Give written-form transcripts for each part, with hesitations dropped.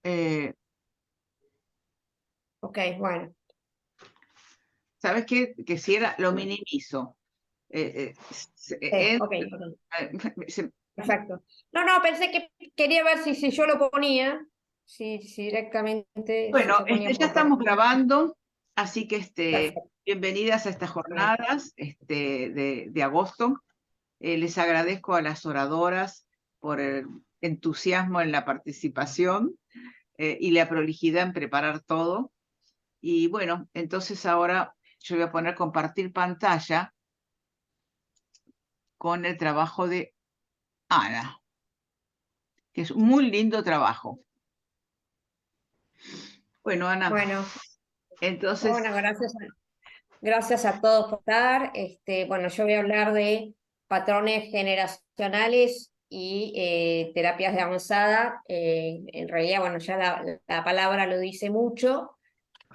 Eh, Ok, bueno, ¿Sabes qué? Que si era, lo minimizo. ok, ok, Se- perfecto. No, no, pensé que quería ver si yo lo ponía, si directamente, si bueno, se ponía ya por... estamos grabando, así que Perfecto. bienvenidas a estas jornadas de agosto. Les agradezco a las oradoras por el entusiasmo en la participación y la prolijidad en preparar todo. Y bueno, entonces ahora yo voy a poner compartir pantalla con el trabajo de Ana, que es un muy lindo trabajo. Bueno, Ana, Bueno, entonces, bueno, gracias a todos por estar. Bueno, yo voy a hablar de patrones generacionales y terapias de avanzada. En realidad, bueno, ya la palabra lo dice mucho.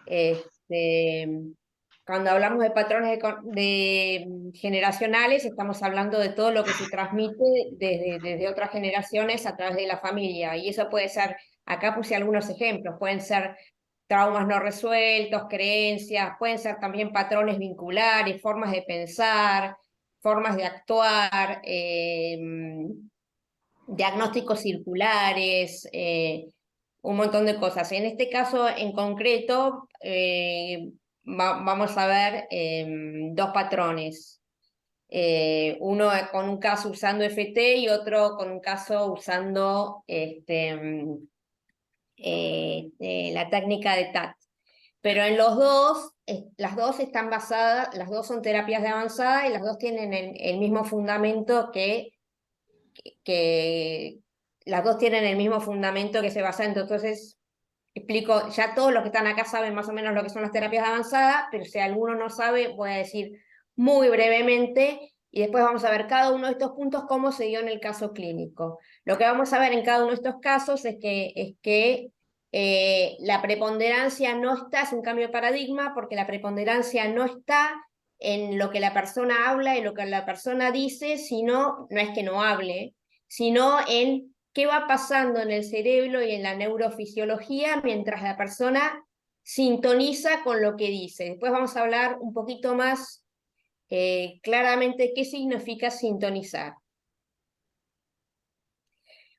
Este, Cuando hablamos de patrones generacionales, estamos hablando de todo lo que se transmite desde otras generaciones a través de la familia. Y eso puede ser, acá puse algunos ejemplos, pueden ser traumas no resueltos, creencias, pueden ser también patrones vinculares, formas de pensar, formas de actuar, diagnósticos circulares, un montón de cosas. En este caso en concreto, vamos a ver dos patrones. Uno con un caso usando FT y otro con un caso usando la técnica de TAT. Pero en los dos, las dos están basadas, las dos son terapias de avanzada y las dos tienen el mismo fundamento que las dos tienen el mismo fundamento que se basa en. Entonces, explico, ya todos los que están acá saben más o menos lo que son las terapias avanzadas, pero si alguno no sabe, voy a decir muy brevemente y después vamos a ver cada uno de estos puntos cómo se dio en el caso clínico. Lo que vamos a ver en cada uno de estos casos es que la preponderancia no está, es un cambio de paradigma, porque la preponderancia no está en lo que la persona habla, en lo que la persona dice, sino, no es que no hable, sino en qué va pasando en el cerebro y en la neurofisiología mientras la persona sintoniza con lo que dice. Después vamos a hablar un poquito más claramente qué significa sintonizar.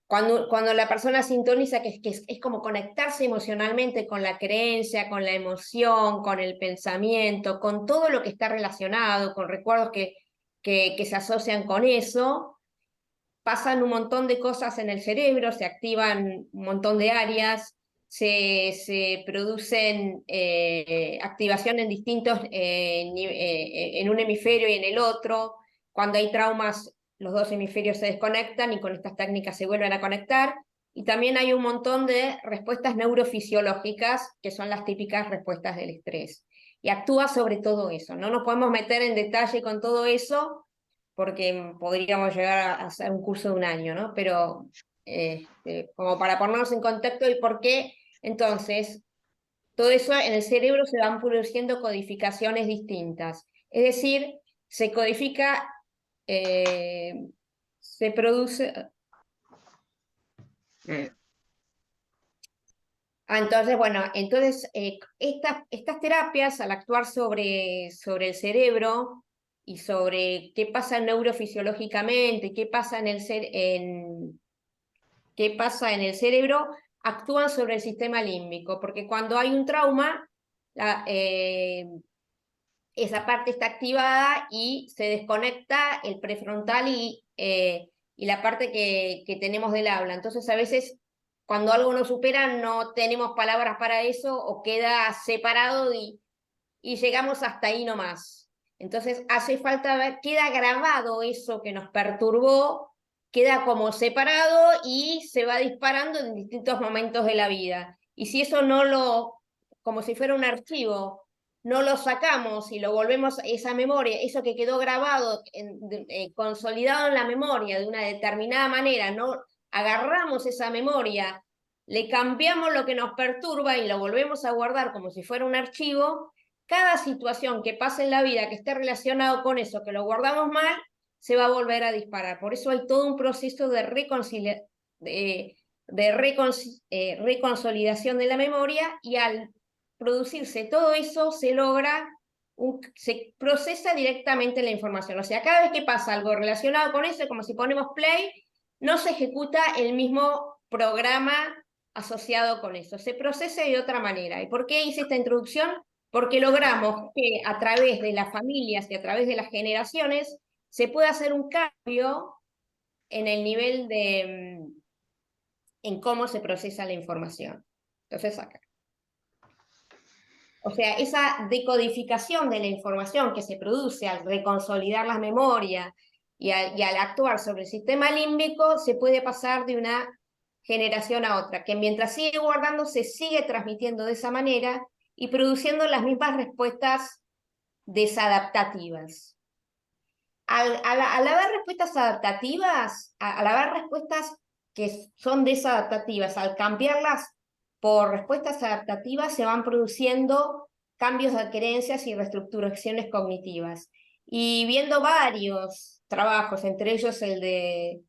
Cuando la persona sintoniza, que es como conectarse emocionalmente con la creencia, con la emoción, con el pensamiento, con todo lo que está relacionado, con recuerdos que se asocian con eso, pasan un montón de cosas en el cerebro, se activan un montón de áreas, se producen activación en distintos, en un hemisferio y en el otro. Cuando hay traumas, los dos hemisferios se desconectan y con estas técnicas se vuelven a conectar. Y también hay un montón de respuestas neurofisiológicas, que son las típicas respuestas del estrés. Y actúa sobre todo eso. No nos podemos meter en detalle con todo eso, porque podríamos llegar a hacer un curso de un año, ¿no? Pero como para ponernos en contexto y por qué, entonces, todo eso en el cerebro se van produciendo codificaciones distintas. Es decir, se codifica, eh, se produce... eh, Entonces, bueno, entonces estas terapias al actuar sobre el cerebro y sobre qué pasa neurofisiológicamente, qué pasa en el cerebro, actúan sobre el sistema límbico, porque cuando hay un trauma, la, esa parte está activada y se desconecta el prefrontal y la parte que tenemos del habla. Entonces, a veces, cuando algo no supera, no tenemos palabras para eso o queda separado y llegamos hasta ahí nomás. Entonces hace falta ver, queda grabado eso que nos perturbó, queda como separado y se va disparando en distintos momentos de la vida. Y si eso no lo, como si fuera un archivo, no lo sacamos y lo volvemos a esa memoria, eso que quedó grabado, consolidado en la memoria de una determinada manera, no agarramos esa memoria, le cambiamos lo que nos perturba y lo volvemos a guardar como si fuera un archivo. Cada situación que pase en la vida que esté relacionado con eso, que lo guardamos mal, se va a volver a disparar. Por eso hay todo un proceso de reconciliación, de reconsolidación de la memoria, y al producirse todo eso se logra, se procesa directamente la información. O sea, cada vez que pasa algo relacionado con eso, como si ponemos play, no se ejecuta el mismo programa asociado con eso, se procesa de otra manera. ¿Y por qué hice esta introducción? Porque logramos que a través de las familias y a través de las generaciones se pueda hacer un cambio en el nivel de en cómo se procesa la información. Entonces acá. O sea, esa decodificación de la información que se produce al reconsolidar las memorias y al actuar sobre el sistema límbico se puede pasar de una generación a otra, que mientras sigue guardando se sigue transmitiendo de esa manera y produciendo las mismas respuestas desadaptativas. Al haber respuestas adaptativas, al haber respuestas que son desadaptativas, al cambiarlas por respuestas adaptativas, se van produciendo cambios de creencias y reestructuraciones cognitivas. Y viendo varios trabajos, entre ellos el de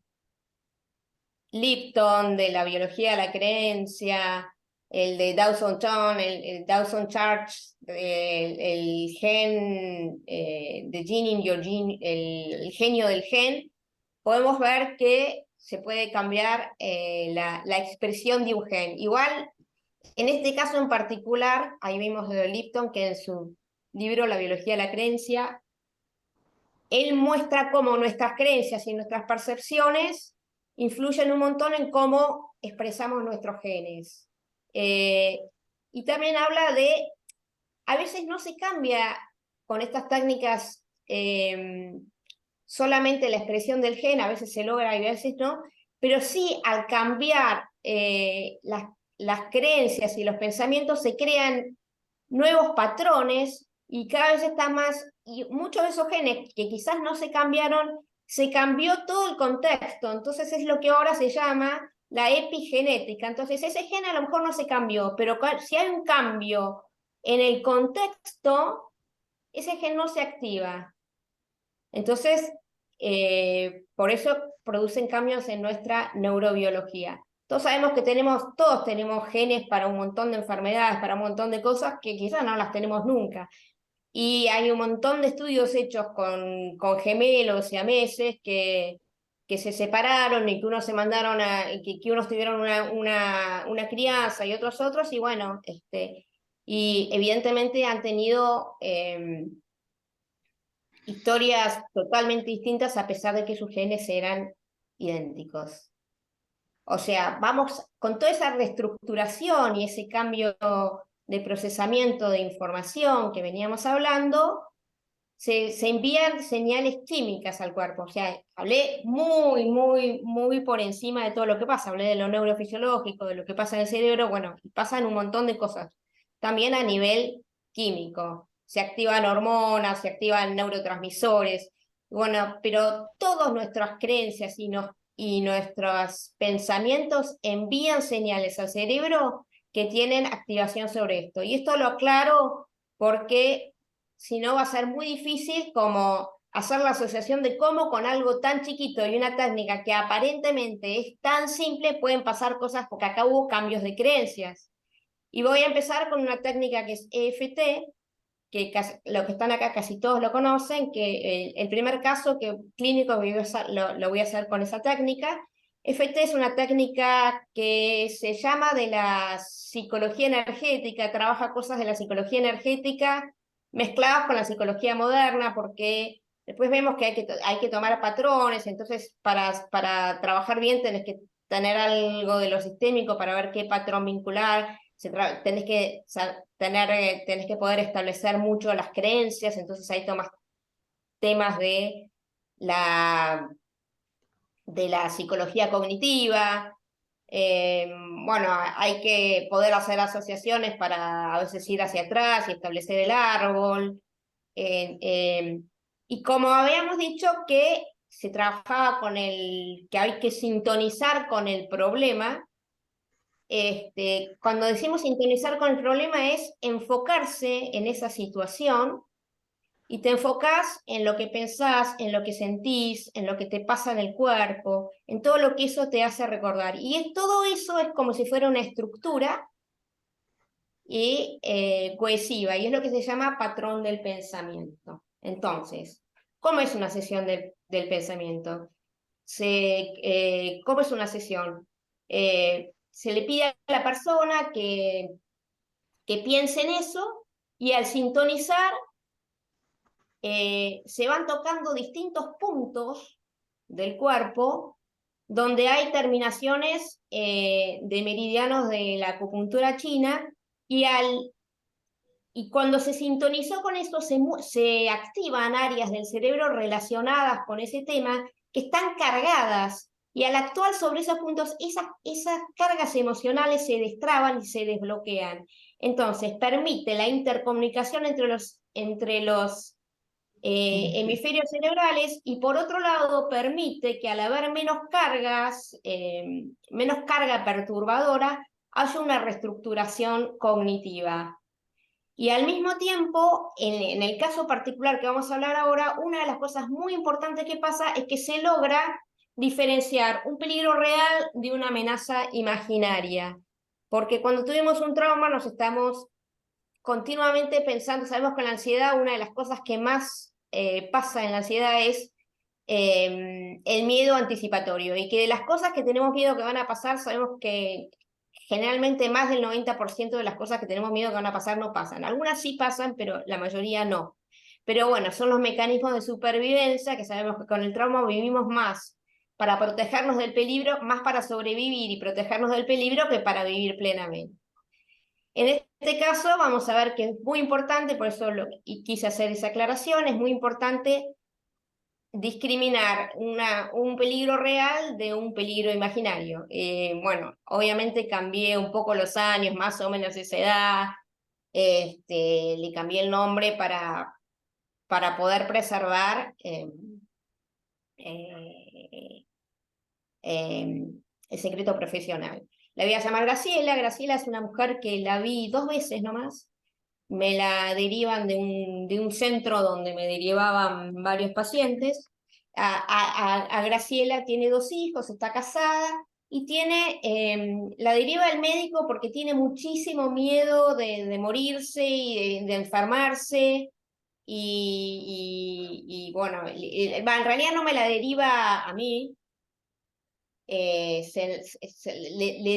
Lipton, de la biología de la creencia, el de Dawson Dawson Charts, el gen de Gene in Your Gene, el genio del gen, podemos ver que se puede cambiar la expresión de un gen. Igual, en este caso en particular, ahí vimos de Lipton que en su libro La biología de la creencia, él muestra cómo nuestras creencias y nuestras percepciones influyen un montón en cómo expresamos nuestros genes. Y también habla de, a veces no se cambia con estas técnicas solamente la expresión del gen, a veces se logra y a veces no, pero sí al cambiar las creencias y los pensamientos se crean nuevos patrones y cada vez está más, y muchos de esos genes que quizás no se cambiaron, se cambió todo el contexto, entonces es lo que ahora se llama la epigenética. Entonces ese gen a lo mejor no se cambió, pero si hay un cambio en el contexto, ese gen no se activa. Entonces, por eso producen cambios en nuestra neurobiología. Todos sabemos que todos tenemos genes para un montón de enfermedades, para un montón de cosas que quizás no las tenemos nunca. Y hay un montón de estudios hechos con gemelos siameses que se separaron y que unos se mandaron que unos tuvieron una crianza y otros, y bueno, y evidentemente han tenido historias totalmente distintas a pesar de que sus genes eran idénticos. O sea, vamos con toda esa reestructuración y ese cambio de procesamiento de información que veníamos hablando, se envían señales químicas al cuerpo. O sea, hablé muy por encima de todo lo que pasa. Hablé de lo neurofisiológico, de lo que pasa en el cerebro, bueno, y pasan un montón de cosas. También a nivel químico. Se activan hormonas, se activan neurotransmisores. Bueno, pero todas nuestras creencias y nuestros pensamientos envían señales al cerebro que tienen activación sobre esto. Y esto lo aclaro porque si no va a ser muy difícil como hacer la asociación de cómo con algo tan chiquito y una técnica que aparentemente es tan simple pueden pasar cosas, porque acá hubo cambios de creencias. Y voy a empezar con una técnica que es EFT, que lo que están acá casi todos lo conocen, que el primer caso clínico lo voy a hacer con esa técnica. EFT es una técnica que se llama de la psicología energética, trabaja cosas de la psicología energética mezcladas con la psicología moderna, porque después vemos que hay que tomar patrones, entonces para trabajar bien tenés que tener algo de lo sistémico para ver qué patrón vincular, tenés que poder establecer mucho las creencias, entonces ahí tomas temas de la psicología cognitiva. Bueno, hay que poder hacer asociaciones para a veces ir hacia atrás y establecer el árbol. Y como habíamos dicho que se trabajaba que hay que sintonizar con el problema, cuando decimos sintonizar con el problema es enfocarse en esa situación y te enfocás en lo que pensás, en lo que sentís, en lo que te pasa en el cuerpo, en todo lo que eso te hace recordar. Y todo eso es como si fuera una estructura y cohesiva, y es lo que se llama patrón del pensamiento. Entonces, ¿cómo es una sesión del pensamiento? ¿Cómo es una sesión? Se le pide a la persona que piense en eso, y al sintonizar se van tocando distintos puntos del cuerpo donde hay terminaciones de meridianos de la acupuntura china, y, y cuando se sintonizó con esto se activan áreas del cerebro relacionadas con ese tema que están cargadas, y al actuar sobre esos puntos, esas cargas emocionales se destraban y se desbloquean. Entonces, permite la intercomunicación entre los hemisferios cerebrales, y por otro lado permite que al haber menos cargas, menos carga perturbadora, haya una reestructuración cognitiva. Y al mismo tiempo, en el caso particular que vamos a hablar ahora, una de las cosas muy importantes que pasa es que se logra diferenciar un peligro real de una amenaza imaginaria. Porque cuando tuvimos un trauma nos estamos continuamente pensando, sabemos que en la ansiedad una de las cosas que más pasa en la ansiedad es el miedo anticipatorio, y que de las cosas que tenemos miedo que van a pasar, sabemos que generalmente más del 90% de las cosas que tenemos miedo que van a pasar no pasan. Algunas sí pasan, pero la mayoría no. Pero bueno, son los mecanismos de supervivencia que sabemos que con el trauma vivimos más para protegernos del peligro, más para sobrevivir y protegernos del peligro que para vivir plenamente. En este caso vamos a ver que es muy importante, por eso quise hacer esa aclaración, es muy importante discriminar un peligro real de un peligro imaginario. Bueno, obviamente cambié un poco los años, más o menos esa edad, le cambié el nombre para poder preservar el secreto profesional. La voy a llamar Graciela. Graciela es una mujer que la vi 2 veces nomás. Me la derivan de un centro donde me derivaban varios pacientes. A Graciela tiene 2 hijos, está casada, y la deriva el médico porque tiene muchísimo miedo de morirse y de enfermarse. Y bueno, en realidad no me la deriva a mí. Le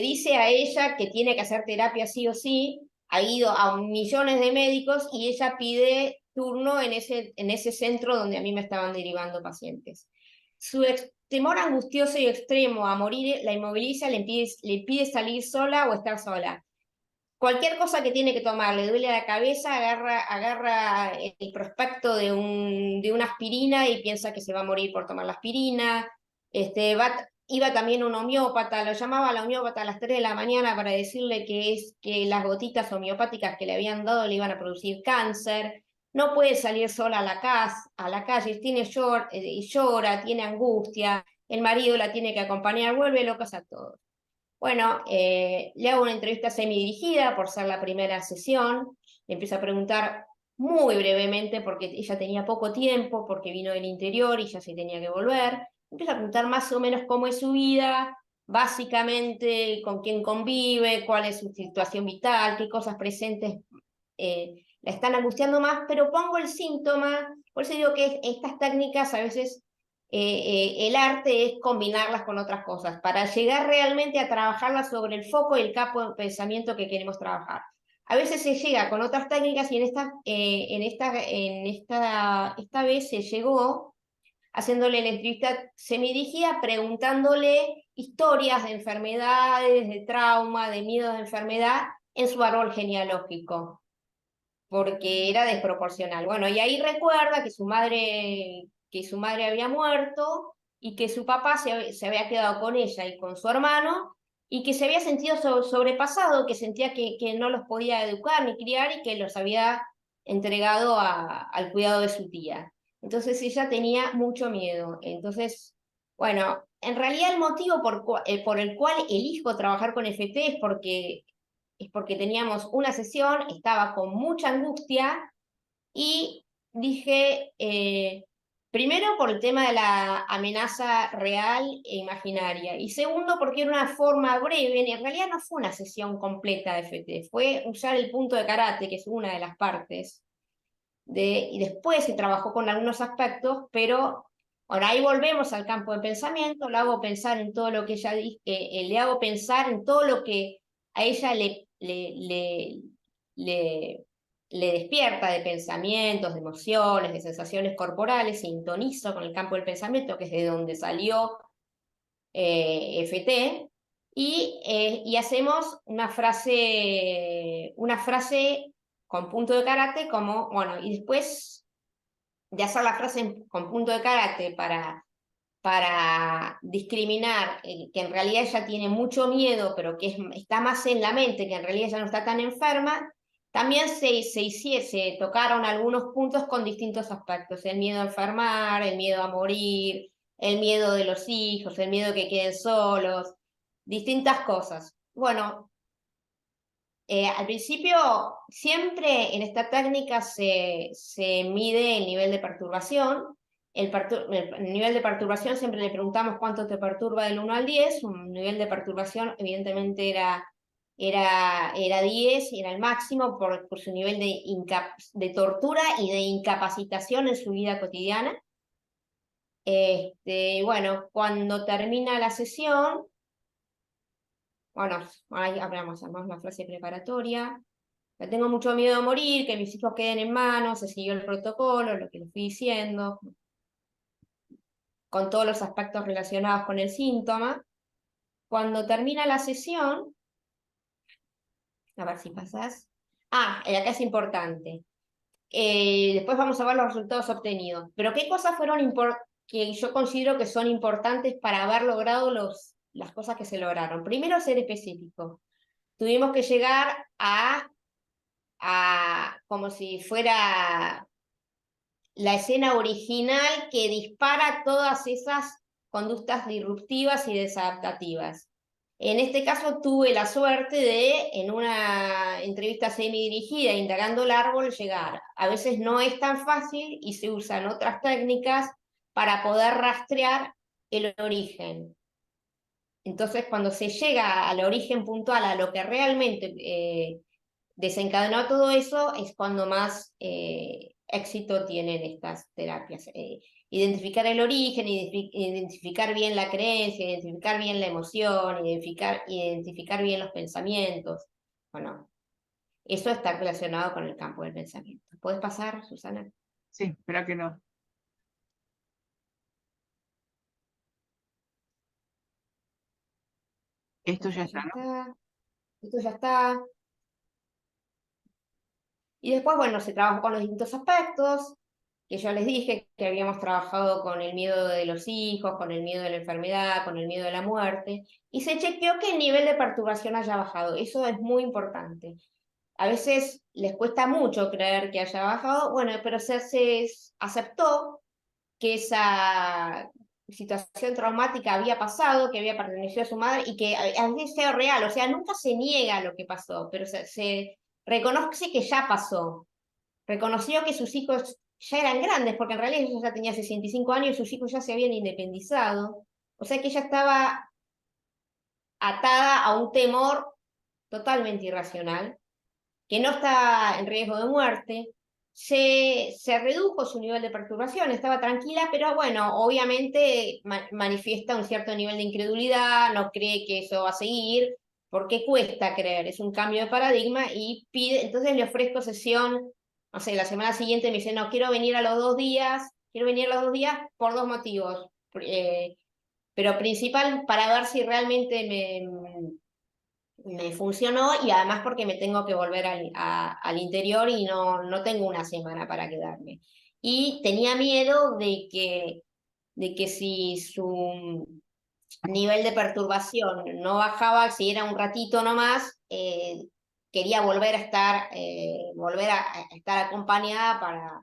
dice a ella que tiene que hacer terapia sí o sí, ha ido a millones de médicos y ella pide turno en ese centro donde a mí me estaban derivando pacientes. Su temor angustioso y extremo a morir la inmoviliza, le pide salir sola o estar sola. Cualquier cosa que tiene que tomar, le duele la cabeza, agarra el prospecto de una aspirina y piensa que se va a morir por tomar la aspirina. Iba también un homeópata, lo llamaba a la homeópata a las 3 de la mañana para decirle que las gotitas homeopáticas que le habían dado le iban a producir cáncer. No puede salir sola a la calle, llora, tiene angustia, el marido la tiene que acompañar, vuelve locas a todos. Bueno, le hago una entrevista semidirigida por ser la primera sesión, le empiezo a preguntar muy brevemente porque ella tenía poco tiempo, porque vino del interior y ya se tenía que volver. Empiezo a preguntar más o menos cómo es su vida, básicamente con quién convive, cuál es su situación vital, qué cosas presentes la están angustiando más, pero pongo el síntoma. Por eso digo que estas técnicas a veces el arte es combinarlas con otras cosas para llegar realmente a trabajarlas sobre el foco y el campo de pensamiento que queremos trabajar. A veces se llega con otras técnicas, y esta vez se llegó haciéndole la entrevista semidirigida, preguntándole historias de enfermedades, de trauma, de miedos de enfermedad en su árbol genealógico, porque era desproporcional. Bueno, y ahí recuerda que su madre había muerto y que su papá se había quedado con ella y con su hermano, y que se había sentido sobrepasado, que sentía que no los podía educar ni criar y que los había entregado al cuidado de su tía. Entonces ella tenía mucho miedo. Entonces, bueno, en realidad el motivo por el cual elijo trabajar con FT es porque teníamos una sesión, estaba con mucha angustia, y dije, primero por el tema de la amenaza real e imaginaria, y segundo porque era una forma breve, y en realidad no fue una sesión completa de FT, fue usar el punto de karate, que es una de las partes, y después se trabajó con algunos aspectos, pero ahora ahí volvemos al campo de pensamiento, lo hago pensar en todo lo que ella dice, le hago pensar en todo lo que a ella le, le despierta de pensamientos, de emociones, de sensaciones corporales, sintonizo con el campo del pensamiento, que es de donde salió FT, y hacemos una frase con punto de karate, como, bueno, y después de hacer la frase con punto de karate para discriminar que en realidad ella tiene mucho miedo, pero que está más en la mente, que en realidad ella no está tan enferma, también se tocaron algunos puntos con distintos aspectos: el miedo a enfermar, el miedo a morir, el miedo de los hijos, el miedo que queden solos, distintas cosas. Bueno, al principio, siempre en esta técnica se mide el nivel de perturbación. El nivel de perturbación siempre le preguntamos cuánto te perturba del 1 al 10. Un nivel de perturbación evidentemente era 10, era el máximo por su nivel de tortura y de incapacitación en su vida cotidiana. Bueno, cuando termina la sesión, bueno, ahí hablamos la frase preparatoria. Tengo mucho miedo a morir, que mis hijos queden en manos, se siguió el protocolo, lo que les fui diciendo, con todos los aspectos relacionados con el síntoma. Cuando termina la sesión, a ver si pasás. Acá es importante. Después vamos a ver los resultados obtenidos. Pero ¿qué cosas fueron que yo considero que son importantes para haber logrado las cosas que se lograron? Primero, ser específico. Tuvimos que llegar a como si fuera la escena original que dispara todas esas conductas disruptivas y desadaptativas. En este caso tuve la suerte de, en una entrevista semi-dirigida, indagando el árbol, llegar. A veces no es tan fácil y se usan otras técnicas para poder rastrear el origen. Entonces, cuando se llega al origen puntual, a lo que realmente desencadenó todo eso, es cuando más éxito tienen estas terapias. Identificar el origen, identificar bien la creencia, identificar bien la emoción, identificar bien los pensamientos. Bueno, eso está relacionado con el campo del pensamiento. ¿Puedes pasar, Susana? Sí, espera que no. Esto ya está, ¿no? Esto ya está. Y después, bueno, se trabajó con los distintos aspectos, que yo les dije que habíamos trabajado con el miedo de los hijos, con el miedo de la enfermedad, con el miedo de la muerte, y se chequeó que el nivel de perturbación haya bajado. Eso es muy importante. A veces les cuesta mucho creer que haya bajado, bueno, pero se aceptó que esa situación traumática había pasado, que había pertenecido a su madre y que había sido real. O sea, nunca se niega lo que pasó, pero se reconoce que ya pasó. Reconoció que sus hijos ya eran grandes, porque en realidad ella ya tenía 65 años y sus hijos ya se habían independizado. O sea que ella estaba atada a un temor totalmente irracional, que no está en riesgo de muerte. Se redujo su nivel de perturbación, estaba tranquila, pero bueno, obviamente manifiesta un cierto nivel de incredulidad, no cree que eso va a seguir, porque cuesta creer, es un cambio de paradigma y pide, entonces le ofrezco sesión, no sé, la semana siguiente me dice, no, quiero venir a los 2 días, quiero venir a los 2 días por 2 motivos, pero principal para ver si realmente me funcionó, y además porque me tengo que volver al interior y no tengo una semana para quedarme. Y tenía miedo de que si su nivel de perturbación no bajaba, si era un ratito nomás, quería volver a estar acompañada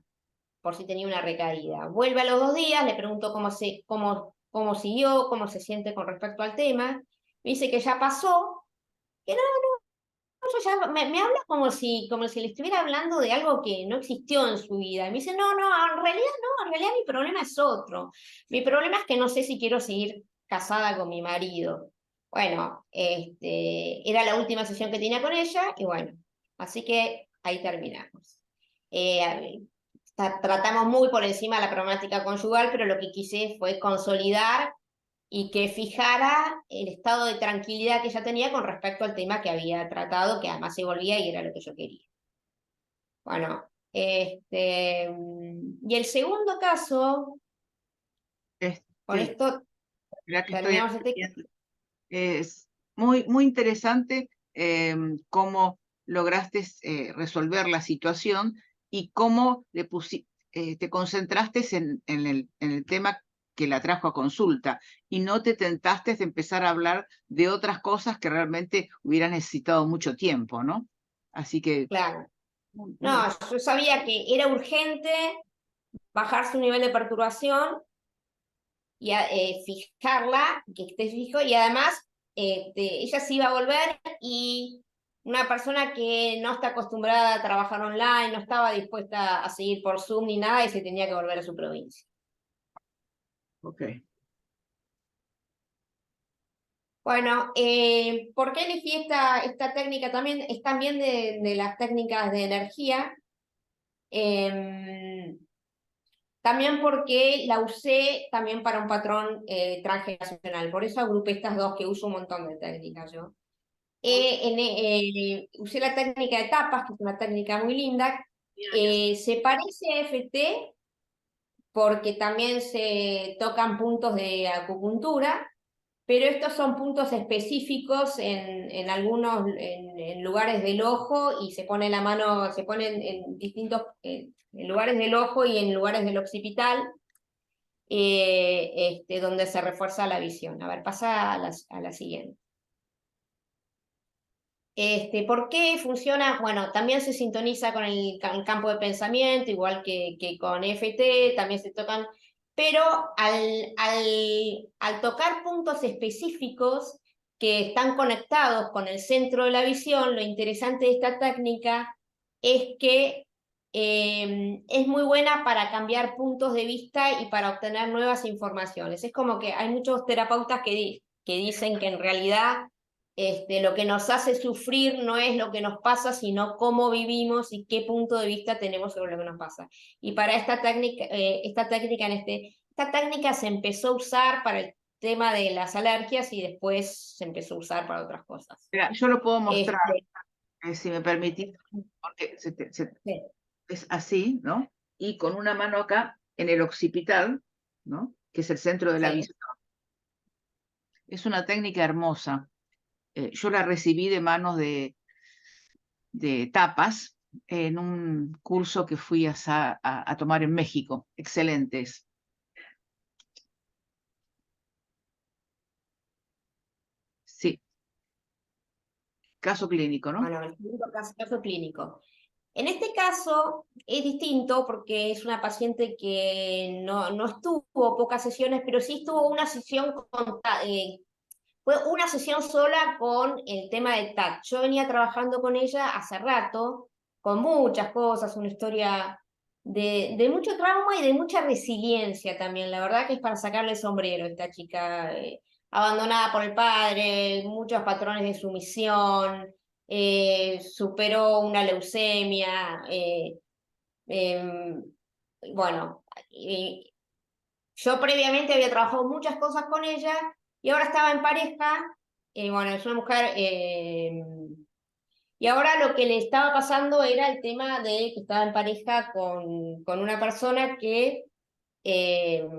por si tenía una recaída. Vuelve a los 2 días, le pregunto cómo siguió, cómo se siente con respecto al tema. Me dice que ya pasó, que no, Yo ya me habla como si le estuviera hablando de algo que no existió en su vida. Y me dice, no, en realidad no, en realidad mi problema es otro. Mi problema es que no sé si quiero seguir casada con mi marido. Bueno, era la última sesión que tenía con ella y bueno, así que ahí terminamos. Tratamos muy por encima la problemática conyugal, pero lo que quise fue consolidar y que fijara el estado de tranquilidad que ella tenía con respecto al tema que había tratado, que además se volvía y era lo que yo quería. Bueno, y el segundo caso, con Este, esto la que estoy terminamos este. viendo. Es muy interesante cómo lograste resolver la situación y cómo te concentraste en el tema que la trajo a consulta y no te tentaste de empezar a hablar de otras cosas que realmente hubieran necesitado mucho tiempo, ¿no? Así que, Claro. muy No, yo sabía que era urgente bajar su nivel de perturbación y fijarla, que esté fijo, y además ella se iba a volver y una persona que no está acostumbrada a trabajar online, no estaba dispuesta a seguir por Zoom ni nada y se tenía que volver a su provincia. ok. Bueno, ¿por qué elegí esta técnica? También es también de las técnicas de energía. Em, También porque la usé también para un patrón transgeneracional. Por eso agrupé estas dos que uso un montón de técnicas yo. Usé la técnica de tapas, que es una técnica muy linda. Se parece a EFT porque también se tocan puntos de acupuntura, pero estos son puntos específicos en algunos en lugares del ojo y se pone la mano, se ponen en distintos en lugares del ojo y en lugares del occipital, donde se refuerza la visión. A ver, pasa a la siguiente. ¿Por qué funciona? Bueno, también se sintoniza con el campo de pensamiento, igual que con EFT, también se tocan, pero al tocar puntos específicos que están conectados con el centro de la visión, lo interesante de esta técnica es que es muy buena para cambiar puntos de vista y para obtener nuevas informaciones. Es como que hay muchos terapeutas que dicen que en realidad lo que nos hace sufrir no es lo que nos pasa, sino cómo vivimos y qué punto de vista tenemos sobre lo que nos pasa. Y para esta técnica se empezó a usar para el tema de las alergias y después se empezó a usar para otras cosas. Mira, yo lo puedo mostrar, Este, si me permitís, porque sí, es así, ¿no? Y con una mano acá en el occipital, ¿no? Que es el centro de la sí. visión. Es una técnica hermosa. Yo la recibí de manos de Tapas en un curso que fui a tomar en México. Excelentes. Sí, caso clínico, ¿no? Bueno, el segundo caso clínico. En este caso es distinto porque es una paciente que no estuvo pocas sesiones, pero sí estuvo una sesión fue una sesión sola con el tema de TAC. Yo venía trabajando con ella hace rato, con muchas cosas, una historia de mucho trauma y de mucha resiliencia también. La verdad que es para sacarle el sombrero esta chica, abandonada por el padre, muchos patrones de sumisión, superó una leucemia, em, bueno, yo previamente había trabajado muchas cosas con ella y ahora estaba en pareja, bueno, es una mujer, y ahora lo que le estaba pasando era el tema de que estaba en pareja con una persona eh,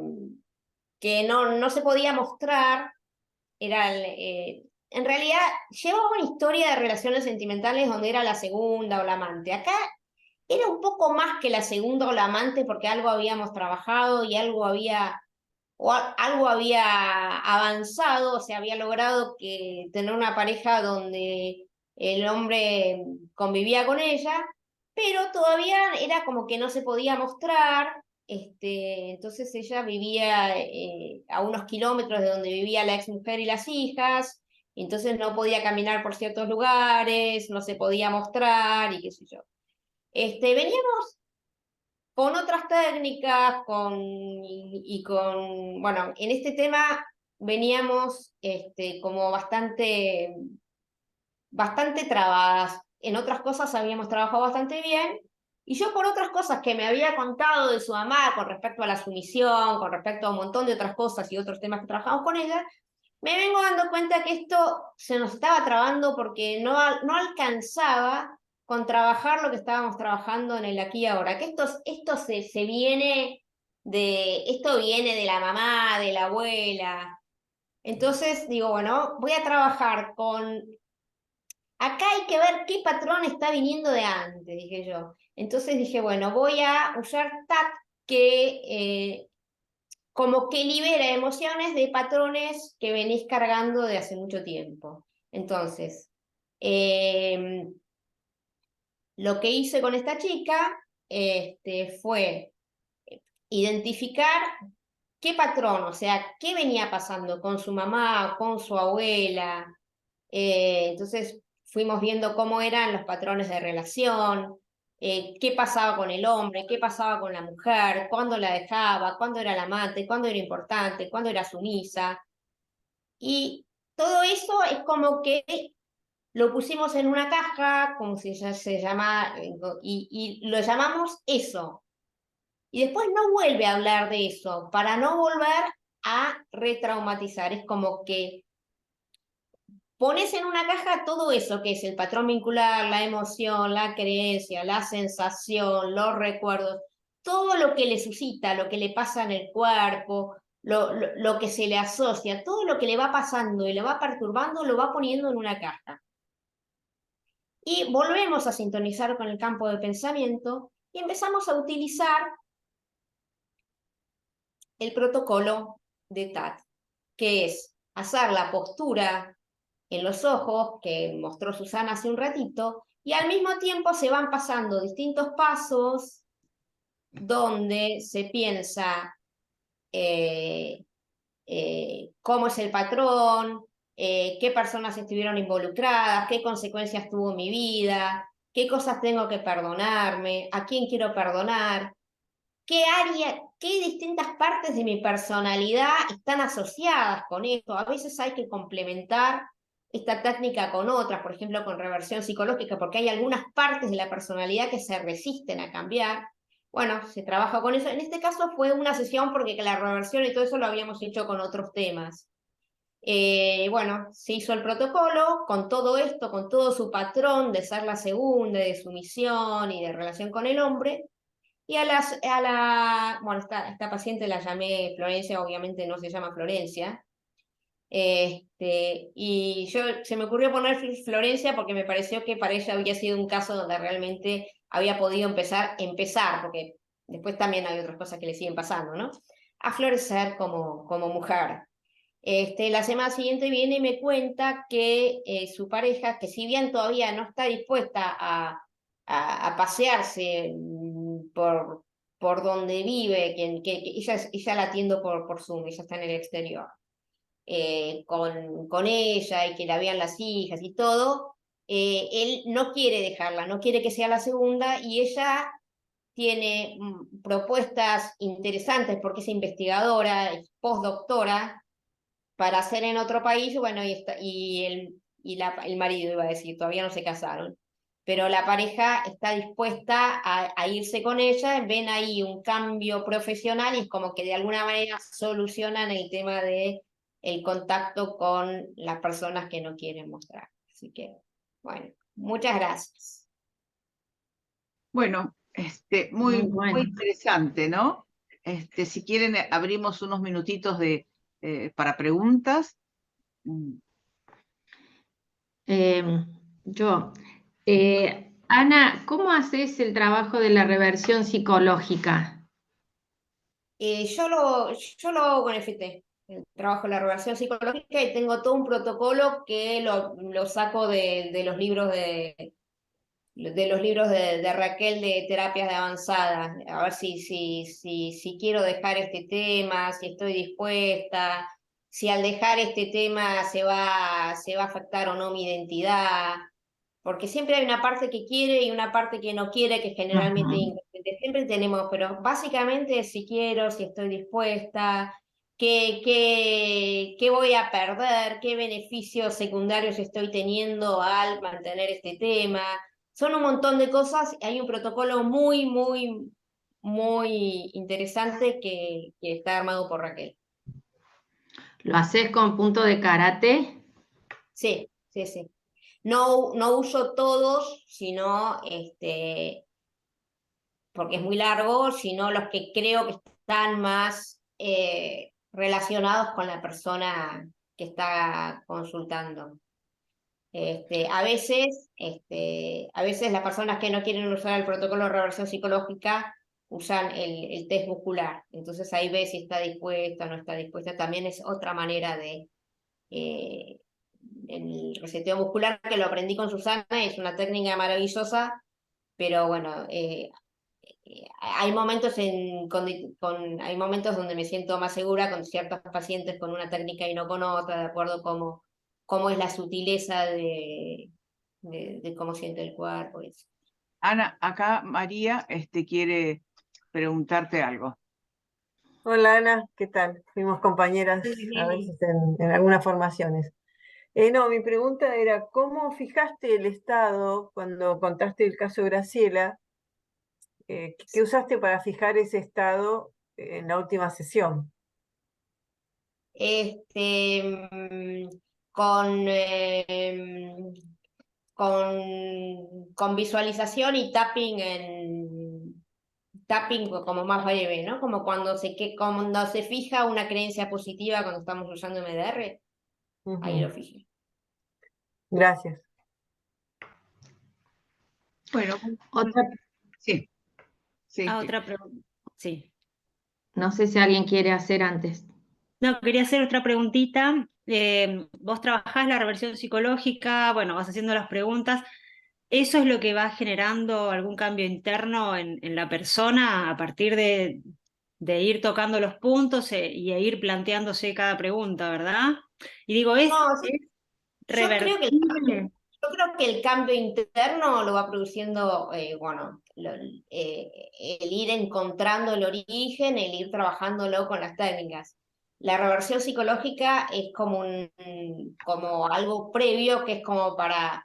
que no se podía mostrar, en realidad llevaba una historia de relaciones sentimentales donde era la segunda o la amante. Acá era un poco más que la segunda o la amante porque algo habíamos trabajado y algo había avanzado, o sea, había logrado tener una pareja donde el hombre convivía con ella, pero todavía era como que no se podía mostrar. Entonces ella vivía a unos kilómetros de donde vivía la ex mujer y las hijas, entonces no podía caminar por ciertos lugares, no se podía mostrar y qué sé yo. Veníamos con otras técnicas, bueno, en este tema veníamos como bastante trabadas. En otras cosas habíamos trabajado bastante bien, y yo por otras cosas que me había contado de su mamá con respecto a la sumisión, con respecto a un montón de otras cosas y otros temas que trabajamos con ella, me vengo dando cuenta que esto se nos estaba trabando porque no alcanzaba con trabajar lo que estábamos trabajando en el aquí y ahora, que esto viene de la mamá, de la abuela. Entonces digo, bueno, voy a trabajar con, acá hay que ver qué patrón está viniendo de antes, dije yo. Entonces dije, bueno, voy a usar TAT, que como que libera emociones de patrones que venís cargando de hace mucho tiempo. Entonces, lo que hice con esta chica fue identificar qué patrón, o sea, qué venía pasando con su mamá, con su abuela. Entonces fuimos viendo cómo eran los patrones de relación, qué pasaba con el hombre, qué pasaba con la mujer, cuándo la dejaba, cuándo era la amante, cuándo era importante, cuándo era sumisa. Y todo eso es como que lo pusimos en una caja, como se llama, y lo llamamos eso. Y después no vuelve a hablar de eso, para no volver a retraumatizar. Es como que pones en una caja todo eso, que es el patrón vincular, la emoción, la creencia, la sensación, los recuerdos, todo lo que le suscita, lo que le pasa en el cuerpo, lo que se le asocia, todo lo que le va pasando y le va perturbando, lo va poniendo en una caja. Y volvemos a sintonizar con el campo de pensamiento y empezamos a utilizar el protocolo de TAT, que es hacer la postura en los ojos que mostró Susana hace un ratito, y al mismo tiempo se van pasando distintos pasos donde se piensa cómo es el patrón, qué personas estuvieron involucradas, qué consecuencias tuvo mi vida, qué cosas tengo que perdonarme, a quién quiero perdonar, qué distintas partes de mi personalidad están asociadas con esto. A veces hay que complementar esta técnica con otras, por ejemplo, con reversión psicológica, porque hay algunas partes de la personalidad que se resisten a cambiar. Bueno, se trabaja con eso. En este caso fue una sesión porque la reversión y todo eso lo habíamos hecho con otros temas. Bueno, se hizo el protocolo con todo esto, con todo su patrón de ser la segunda, de sumisión y de relación con el hombre. Y bueno, esta paciente la llamé Florencia, obviamente no se llama Florencia. Y se me ocurrió poner Florencia porque me pareció que para ella había sido un caso donde realmente había podido empezar, porque después también hay otras cosas que le siguen pasando, ¿no? A florecer como mujer. La semana siguiente viene y me cuenta que su pareja, que si bien todavía no está dispuesta a pasearse por donde vive, que ella la atiendo por Zoom, ella está en el exterior, con ella y que la vean las hijas y todo, él no quiere dejarla, no quiere que sea la segunda, y ella tiene propuestas interesantes porque es investigadora, es postdoctora, para hacer en otro país. Bueno, el marido, iba a decir, todavía no se casaron, pero la pareja está dispuesta a irse con ella, ven ahí un cambio profesional y es como que de alguna manera solucionan el tema de el contacto con las personas que no quieren mostrar. Así que, bueno, muchas gracias. Bueno, Muy muy bueno. interesante, ¿no? Si quieren, abrimos unos minutitos para preguntas. Yo, Ana, ¿cómo haces el trabajo de la reversión psicológica? Yo lo hago con FT, trabajo en la reversión psicológica, y tengo todo un protocolo que lo saco de los libros de Raquel de terapias de avanzada, a ver si quiero dejar este tema, si estoy dispuesta, si al dejar este tema se va a afectar o no mi identidad, porque siempre hay una parte que quiere y una parte que no quiere, que generalmente es Ujú. inconsciente. Siempre tenemos, pero básicamente si quiero, si estoy dispuesta, qué voy a perder, qué beneficios secundarios estoy teniendo al mantener este tema. Son un montón de cosas. Hay un protocolo muy interesante que está armado por Raquel. ¿Lo haces con punto de karate? Sí, sí, sí. No, no uso todos, sino porque es muy largo, sino los que creo que están más relacionados con la persona que está consultando. A veces las personas que no quieren usar el protocolo de reversión psicológica usan el test muscular. Entonces ahí ves si está dispuesta o no está dispuesta. También es otra manera de el reseteo muscular, que lo aprendí con Susana, es una técnica maravillosa, pero bueno, hay momentos hay momentos donde me siento más segura con ciertos pacientes con una técnica y no con otra, de acuerdo cómo es la sutileza de cómo siente el cuerpo. Ana, acá María quiere preguntarte algo. Hola Ana, ¿qué tal? Fuimos compañeras a veces en algunas formaciones. No, mi pregunta era, ¿cómo fijaste el estado cuando contaste el caso de Graciela? ¿Qué usaste para fijar ese estado en la última sesión? Este, mm, con, con visualización y tapping como más breve, ¿no? Como cuando se fija una creencia positiva cuando estamos usando MDR, ahí lo Ujú. fijé. Gracias. Bueno, Otra, sí, sí. Otra pregunta. Sí. no sé si alguien quiere hacer antes. No, quería hacer otra preguntita. Vos trabajás la reversión psicológica, bueno, vas haciendo las preguntas. ¿Eso es lo que va generando algún cambio interno en la persona a partir de ir tocando los puntos y ir planteándose cada pregunta, ¿verdad? Y digo, ¿es No, yo creo que reversible? Yo creo que el cambio interno lo va produciendo, el ir encontrando el origen, el ir trabajándolo con las técnicas. La reversión psicológica es como algo previo que es como para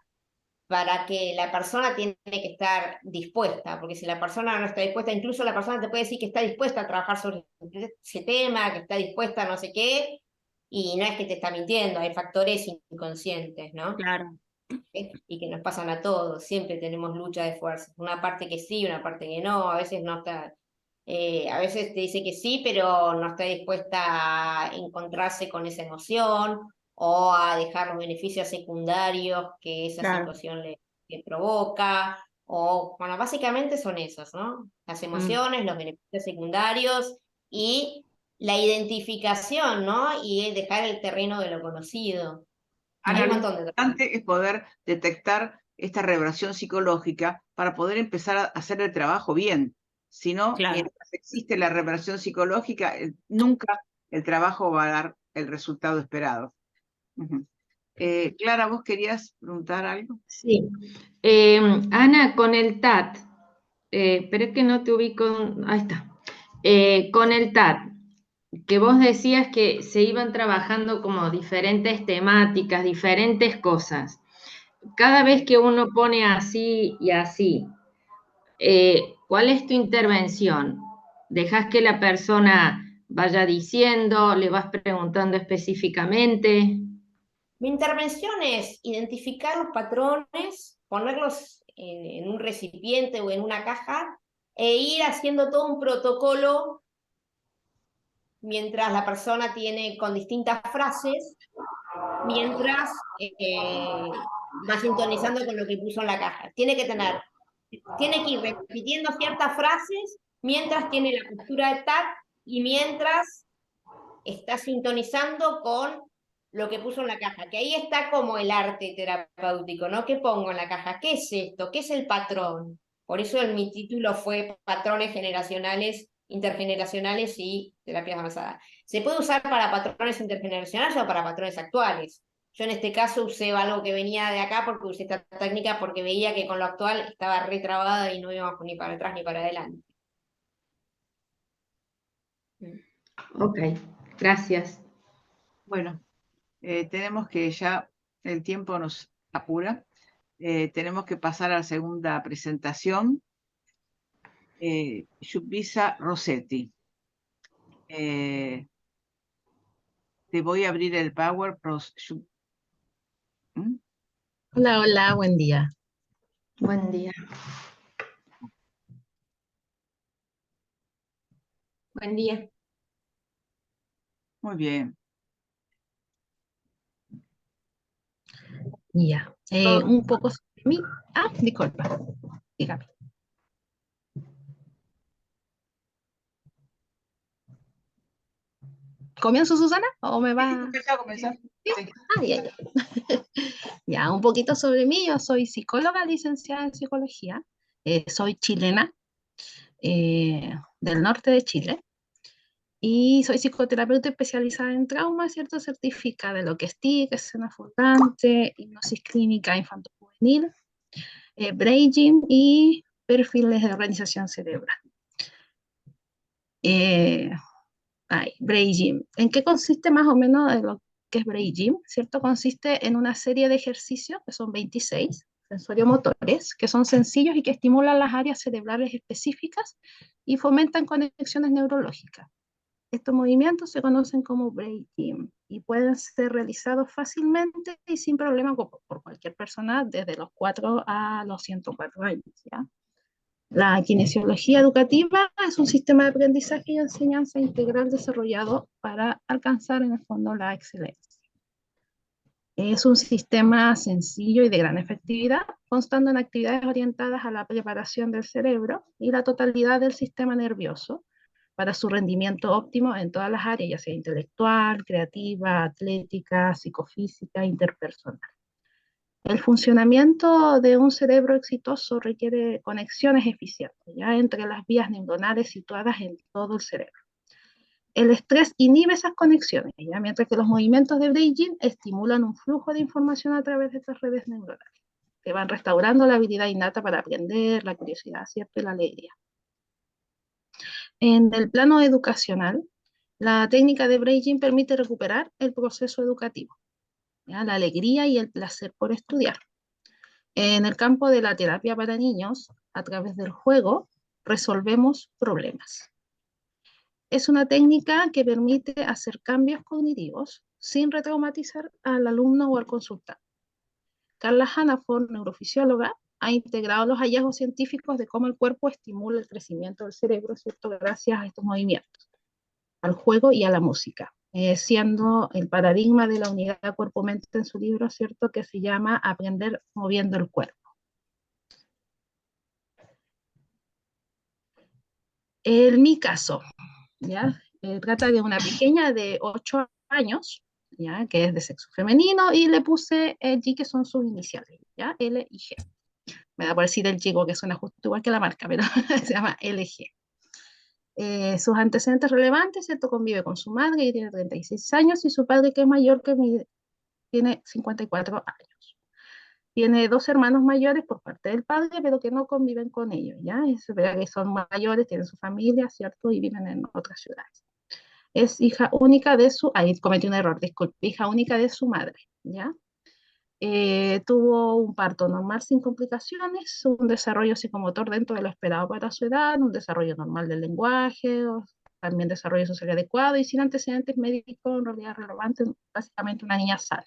que la persona tiene que estar dispuesta, porque si la persona no está dispuesta, incluso la persona te puede decir que está dispuesta a trabajar sobre ese tema, que está dispuesta a no sé qué, y no es que te está mintiendo, hay factores inconscientes, ¿no? Claro, Y que nos pasan a todos, siempre tenemos lucha de fuerzas, una parte que sí, una parte que no, a veces no está, a veces te dice que sí, pero no está dispuesta a encontrarse con esa emoción o a dejar los beneficios secundarios que esa claro. situación le provoca, o bueno, básicamente son esos, ¿no? Las Mm. emociones, los beneficios secundarios y la identificación, ¿no? Y el dejar el terreno de lo conocido. Hay Ana, un lo montón de importante es poder detectar esta reversión psicológica para poder empezar a hacer el trabajo bien. Si no, Claro. mientras existe la reversión psicológica, nunca el trabajo va a dar el resultado esperado. Ujú. Clara, ¿vos querías preguntar algo? Sí. Ana, con el TAT, pero es que no te ubico, ahí está. Con el TAT, que vos decías que se iban trabajando como diferentes temáticas, diferentes cosas. Cada vez que uno pone así y así, ¿cuál es tu intervención? ¿Dejas que la persona vaya diciendo, le vas preguntando específicamente? Mi intervención es identificar los patrones, ponerlos en un recipiente o en una caja e ir haciendo todo un protocolo mientras la persona tiene con distintas frases, mientras va sintonizando con lo que puso en la caja. Tiene que ir repitiendo ciertas frases mientras tiene la postura de TAT y mientras está sintonizando con lo que puso en la caja, que ahí está como el arte terapéutico, ¿no? ¿Qué pongo en la caja? ¿Qué es esto? ¿Qué es el patrón? Por eso mi título fue Patrones Generacionales intergeneracionales y terapias avanzadas. Se puede usar para patrones intergeneracionales o para patrones actuales. Yo en este caso usé algo que venía de acá porque usé esta técnica porque veía que con lo actual estaba retrabada y no íbamos ni para atrás ni para adelante. Ok, gracias. Bueno, tenemos que ya, el tiempo nos apura. Tenemos que pasar a la segunda presentación. Yubisa Rossetti. Te voy a abrir el Power ¿Mm? Hola, hola, buen día. Buen día. Buen día. Muy bien. Ya, un poco sobre mí. Ah, disculpa, dígame. ¿Comienzo, Susana? ¿O me va? Comenzar. Sí. Ah, ya, ya. Ya, un poquito sobre mí. Yo soy psicóloga licenciada en psicología. Soy chilena, del norte de Chile. Y soy psicoterapeuta especializada en trauma, ¿cierto? Certificada de lo que es TIC, escena fundante, hipnosis clínica infanto-juvenil, Brain y perfiles de organización cerebral. Brain Gym. ¿En qué consiste más o menos de lo que es Brain Gym? ¿Cierto? Consiste en una serie de ejercicios, que son 26 sensoriomotores, que son sencillos y que estimulan las áreas cerebrales específicas y fomentan conexiones neurológicas. Estos movimientos se conocen como Brain Gym y pueden ser realizados fácilmente y sin problema por cualquier persona desde los 4 a los 104 años, ¿ya? La kinesiología educativa es un sistema de aprendizaje y enseñanza integral desarrollado para alcanzar en el fondo la excelencia. Es un sistema sencillo y de gran efectividad, constando en actividades orientadas a la preparación del cerebro y la totalidad del sistema nervioso para su rendimiento óptimo en todas las áreas, ya sea intelectual, creativa, atlética, psicofísica, interpersonal. El funcionamiento de un cerebro exitoso requiere conexiones eficientes, ¿ya? Entre las vías neuronales situadas en todo el cerebro. El estrés inhibe esas conexiones, ¿ya? Mientras que los movimientos de Brain estimulan un flujo de información a través de estas redes neuronales, que van restaurando la habilidad innata para aprender, la curiosidad, ¿cierto? Y la alegría. En el plano educacional, la técnica de Brain permite recuperar el proceso educativo, ¿ya? La alegría y el placer por estudiar. En el campo de la terapia para niños, a través del juego, resolvemos problemas. Es una técnica que permite hacer cambios cognitivos sin retraumatizar al alumno o al consultante. Carla Hanaford, neurofisióloga, ha integrado los hallazgos científicos de cómo el cuerpo estimula el crecimiento del cerebro, ¿cierto? Gracias a estos movimientos, al juego y a la música, siendo el paradigma de la unidad cuerpo-mente en su libro, ¿cierto? Que se llama Aprender moviendo el cuerpo. En mi caso, ¿ya? Trata de una pequeña de 8 años, ¿ya? Que es de sexo femenino, y le puse G, que son sus iniciales, ¿ya? L y G. Me da por decir el chico, que suena justo igual que la marca, pero se llama LG. Sus antecedentes relevantes, ¿cierto? Convive con su madre, que tiene 36 años, y su padre, que es mayor que mí, tiene 54 años. Tiene 2 hermanos mayores por parte del padre, pero que no conviven con ellos, ¿ya? Es verdad que son mayores, tienen su familia, ¿cierto? Y viven en otras ciudades. Es hija única de su, ahí cometí un error, disculpe, hija única de su madre, ¿ya? Tuvo un parto normal sin complicaciones, un desarrollo psicomotor dentro de lo esperado para su edad, un desarrollo normal del lenguaje, también desarrollo social adecuado y sin antecedentes médicos en realidad relevantes, básicamente una niña sana.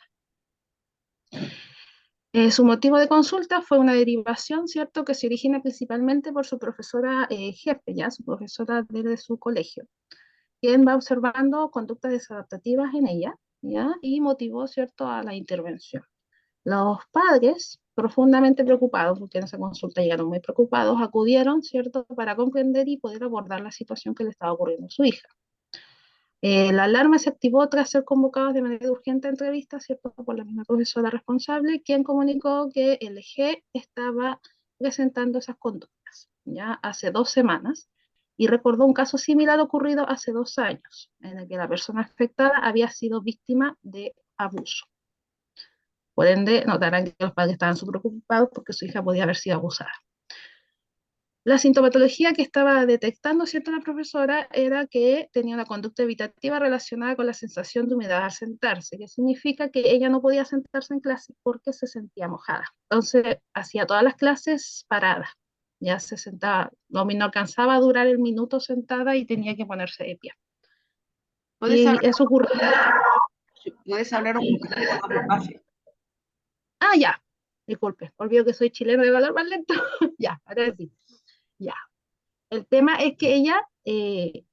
Su motivo de consulta fue una derivación, ¿cierto?, que se origina principalmente por su profesora jefe, ¿ya? Su profesora desde su colegio, quien va observando conductas desadaptativas en ella, ¿ya? Y motivó, ¿cierto?, a la intervención. Los padres, profundamente preocupados, porque en esa consulta llegaron muy preocupados, acudieron, ¿cierto?, para comprender y poder abordar la situación que le estaba ocurriendo a su hija. La alarma se activó tras ser convocados de manera urgente a entrevistas, ¿cierto?, por la misma profesora responsable, quien comunicó que el G estaba presentando esas conductas, ya hace 2 semanas, y recordó un caso similar ocurrido hace 2 años, en el que la persona afectada había sido víctima de abuso. Por ende, notarán que los padres estaban súper preocupados porque su hija podía haber sido abusada. La sintomatología que estaba detectando, ¿cierto?, la profesora era que tenía una conducta evitativa relacionada con la sensación de humedad al sentarse, que significa que ella no podía sentarse en clase porque se sentía mojada. Entonces, hacía todas las clases paradas. Ya se sentaba, no alcanzaba a durar el minuto sentada y tenía que ponerse de pie. ¿Puedes hablar, Eso ocurrió. puedes hablar un poquito más despacio? Ah, ya. Disculpe, olvido que soy chileno de hablar más lento. Ya, ahora sí. Ya. El tema es que ella,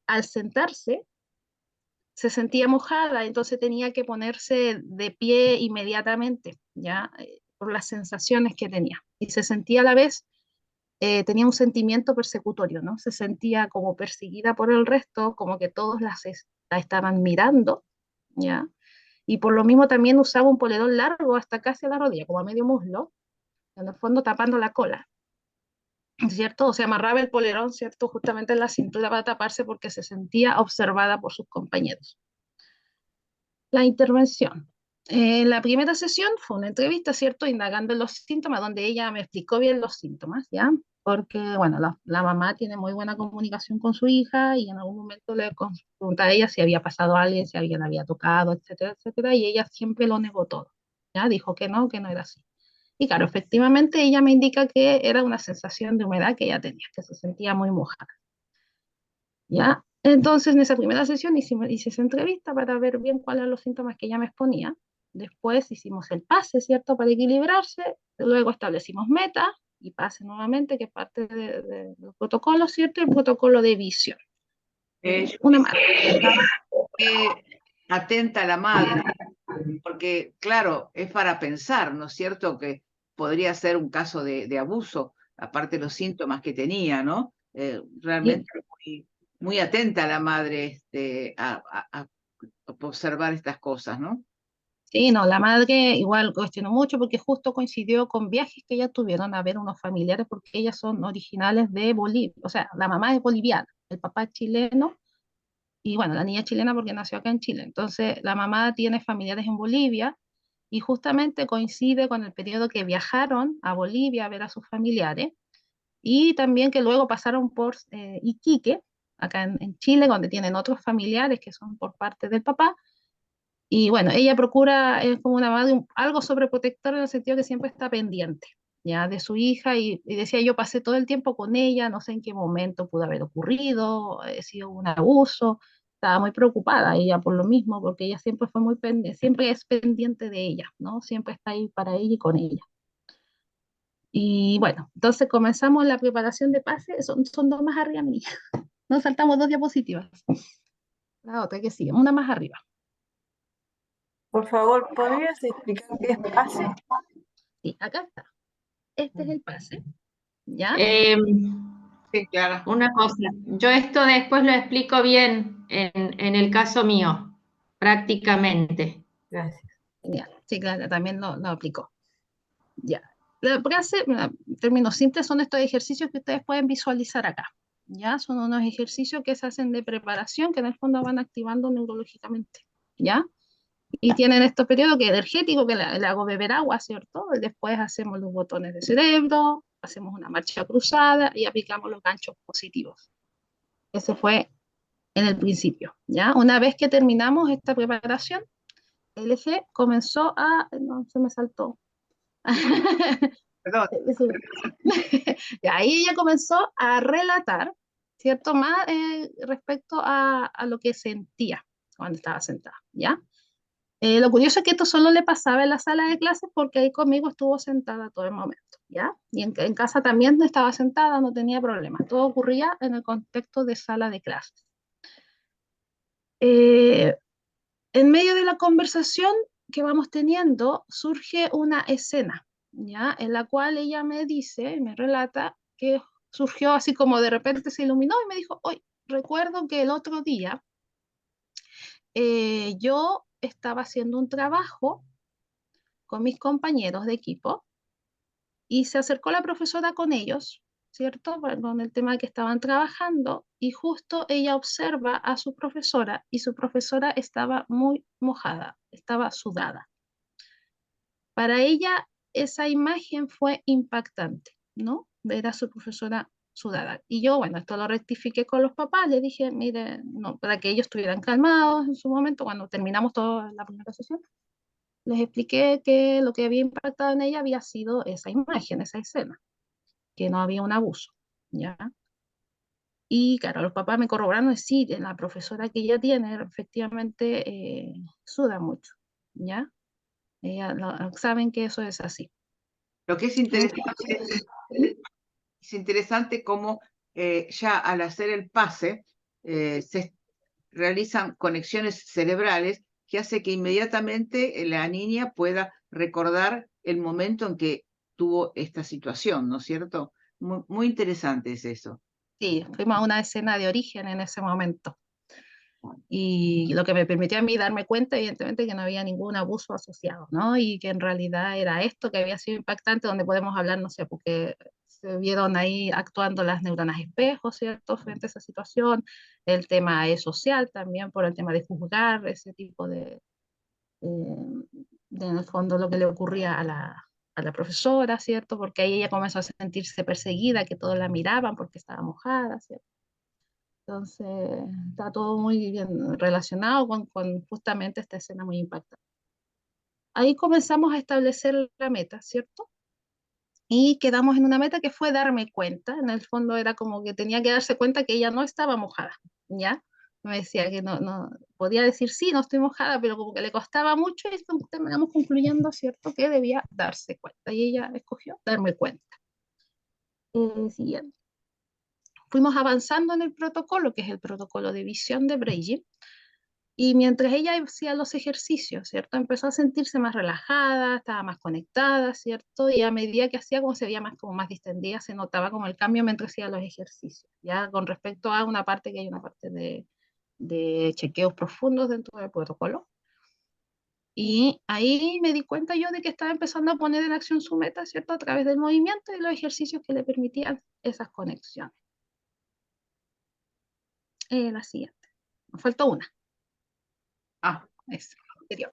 al sentarse, se sentía mojada, entonces tenía que ponerse de pie inmediatamente, ¿ya? Por las sensaciones que tenía. Y se sentía a la vez, tenía un sentimiento persecutorio, ¿no? Se sentía como perseguida por el resto, como que todos la estaban mirando, ¿ya? Y por lo mismo también usaba un polerón largo hasta casi a la rodilla, como a medio muslo, en el fondo tapando la cola, ¿cierto? O se amarraba el polerón, ¿cierto? Justamente en la cintura para taparse porque se sentía observada por sus compañeros. La intervención. La primera sesión fue una entrevista, ¿cierto? Indagando en los síntomas, donde ella me explicó bien los síntomas, ¿ya? Porque, bueno, la mamá tiene muy buena comunicación con su hija y en algún momento le pregunté a ella si había pasado a alguien, si alguien la había tocado, etcétera, etcétera, y ella siempre lo negó todo, ¿ya? Dijo que no era así. Y claro, efectivamente ella me indica que era una sensación de humedad que ella tenía, que se sentía muy mojada. ¿Ya? Entonces, en esa primera sesión hice esa entrevista para ver bien cuáles eran los síntomas que ella me exponía. Después hicimos el pase, ¿cierto? Para equilibrarse. Luego establecimos meta y pase nuevamente, que es parte del protocolo, ¿cierto? El protocolo de visión. Una más. Atenta la madre, porque claro, es para pensar, ¿no es cierto? Que podría ser un caso de abuso, aparte de los síntomas que tenía, ¿no? Realmente muy atenta la madre a observar estas cosas, ¿no? Sí, no, la madre igual cuestionó mucho porque justo coincidió con viajes que ellas tuvieron a ver unos familiares porque ellas son originales de Bolivia, o sea, la mamá es boliviana, el papá es chileno y bueno, la niña es chilena porque nació acá en Chile. Entonces, la mamá tiene familiares en Bolivia y justamente coincide con el periodo que viajaron a Bolivia a ver a sus familiares y también que luego pasaron por Iquique, acá en Chile, donde tienen otros familiares que son por parte del papá. Y bueno, ella procura, es como una madre, algo sobreprotectora en el sentido que siempre está pendiente, ya, de su hija y decía, yo pasé todo el tiempo con ella, no sé en qué momento pudo haber ocurrido, si hubo un abuso, estaba muy preocupada ella por lo mismo, porque ella siempre fue muy pendiente, siempre es pendiente de ella, ¿no? Siempre está ahí para ella y con ella. Y bueno, entonces comenzamos la preparación de pase, son 2 más arriba, mi hija. Nos saltamos 2 diapositivas. La otra que sigue, una más arriba. Por favor, ¿podrías explicar qué es pase? Sí, acá está. Este es el pase, ¿ya? Sí, claro. Una cosa, yo esto después lo explico bien en el caso mío, prácticamente. Gracias. Genial. Sí, claro, también lo aplicó. Ya. La frase, en términos simples, son estos ejercicios que ustedes pueden visualizar acá. ¿Ya? Son unos ejercicios que se hacen de preparación, que en el fondo van activando neurológicamente. ¿Ya? Y tienen estos periodos que energético, que le hago beber agua, ¿cierto? Y después hacemos los botones de cerebro, hacemos una marcha cruzada y aplicamos los ganchos positivos. Ese fue en el principio, ¿ya? Una vez que terminamos esta preparación, LG comenzó a... No, se me saltó. Perdón. Y ahí ella comenzó a relatar, ¿cierto? Más respecto a lo que sentía cuando estaba sentada, ¿ya? Lo curioso es que esto solo le pasaba en la sala de clases porque ahí conmigo estuvo sentada todo el momento, ¿ya? Y en casa también estaba sentada, no tenía problemas. Todo ocurría en el contexto de sala de clases. En medio de la conversación que vamos teniendo, surge una escena, ¿ya? En la cual ella me dice, me relata que surgió así como de repente se iluminó y me dijo, hoy recuerdo que el otro día yo estaba haciendo un trabajo con mis compañeros de equipo y se acercó la profesora con ellos ¿cierto? Con el tema que estaban trabajando, y justo ella observa a su profesora, y su profesora estaba muy mojada, estaba sudada. Para ella esa imagen fue impactante, ¿no? Ver a su profesora sudada. Y yo, bueno, esto lo rectifiqué con los papás, le dije, mire, no, para que ellos estuvieran calmados en su momento, cuando terminamos toda la primera sesión, les expliqué que lo que había impactado en ella había sido esa imagen, esa escena, que no había un abuso, ¿ya? Y claro, los papás me corroboraron, sí, la profesora que ella tiene efectivamente suda mucho, ¿ya? Saben que eso es así. Lo que es interesante cómo ya al hacer el pase se realizan conexiones cerebrales que hace que inmediatamente la niña pueda recordar el momento en que tuvo esta situación, ¿no es cierto? Muy, muy interesante es eso. Sí, fuimos a una escena de origen en ese momento. Y lo que me permitió a mí darme cuenta, evidentemente, que no había ningún abuso asociado, ¿no? Y que en realidad era esto que había sido impactante, donde podemos hablar, no sé, porque se vieron ahí actuando las neuronas espejo, ¿cierto? Frente a esa situación. El tema es social también, por el tema de juzgar ese tipo en el fondo, lo que le ocurría a la profesora, ¿cierto? Porque ahí ella comenzó a sentirse perseguida, que todos la miraban porque estaba mojada, ¿cierto? Entonces, está todo muy bien relacionado con justamente esta escena muy impactante. Ahí comenzamos a establecer la meta, ¿cierto? Y quedamos en una meta que fue darme cuenta. En el fondo era como que tenía que darse cuenta que ella no estaba mojada, ¿ya? Me decía que no podía decir sí, no estoy mojada, pero como que le costaba mucho y terminamos concluyendo, ¿cierto? Que debía darse cuenta. Y ella escogió darme cuenta. Siguiente. Fuimos avanzando en el protocolo, que es el protocolo de visión de Breijim. Y mientras ella hacía los ejercicios, ¿cierto? Empezó a sentirse más relajada, estaba más conectada, ¿cierto? Y a medida que hacía, como se veía más, como más distendida, se notaba como el cambio mientras hacía los ejercicios. Ya con respecto a una parte que hay una parte de chequeos profundos dentro del protocolo. Y ahí me di cuenta yo de que estaba empezando a poner en acción su meta, ¿cierto? A través del movimiento y los ejercicios que le permitían esas conexiones. La siguiente. Me faltó una. Ah, Es anterior.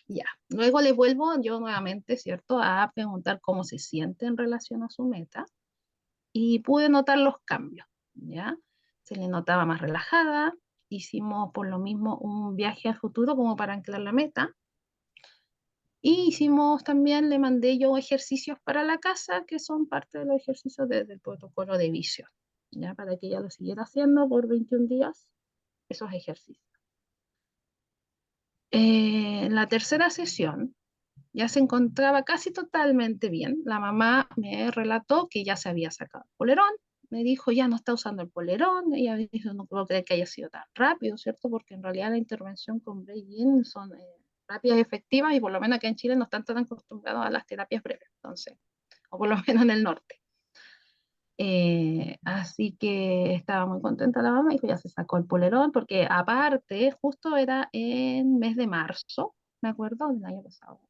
Ya. Luego le vuelvo yo nuevamente, ¿cierto?, a preguntar cómo se siente en relación a su meta y pude notar los cambios, ¿ya? Se le notaba más relajada, hicimos por lo mismo un viaje al futuro como para anclar la meta y hicimos también, le mandé yo ejercicios para la casa que son parte de los ejercicios del protocolo de visión, ¿ya? Para que ella lo siguiera haciendo por 21 días, esos ejercicios. En la tercera sesión ya se encontraba casi totalmente bien. La mamá me relató que ya se había sacado el polerón, me dijo ya no está usando el polerón, ella dijo no puedo creer que haya sido tan rápido, ¿cierto? Porque en realidad la intervención con Breijim son rápidas y efectivas y por lo menos acá en Chile no están tan acostumbrados a las terapias breves, entonces, o por lo menos en el norte. Así que estaba muy contenta la mamá y ya se sacó el polerón porque aparte justo era en mes de marzo, me acuerdo, del año pasado.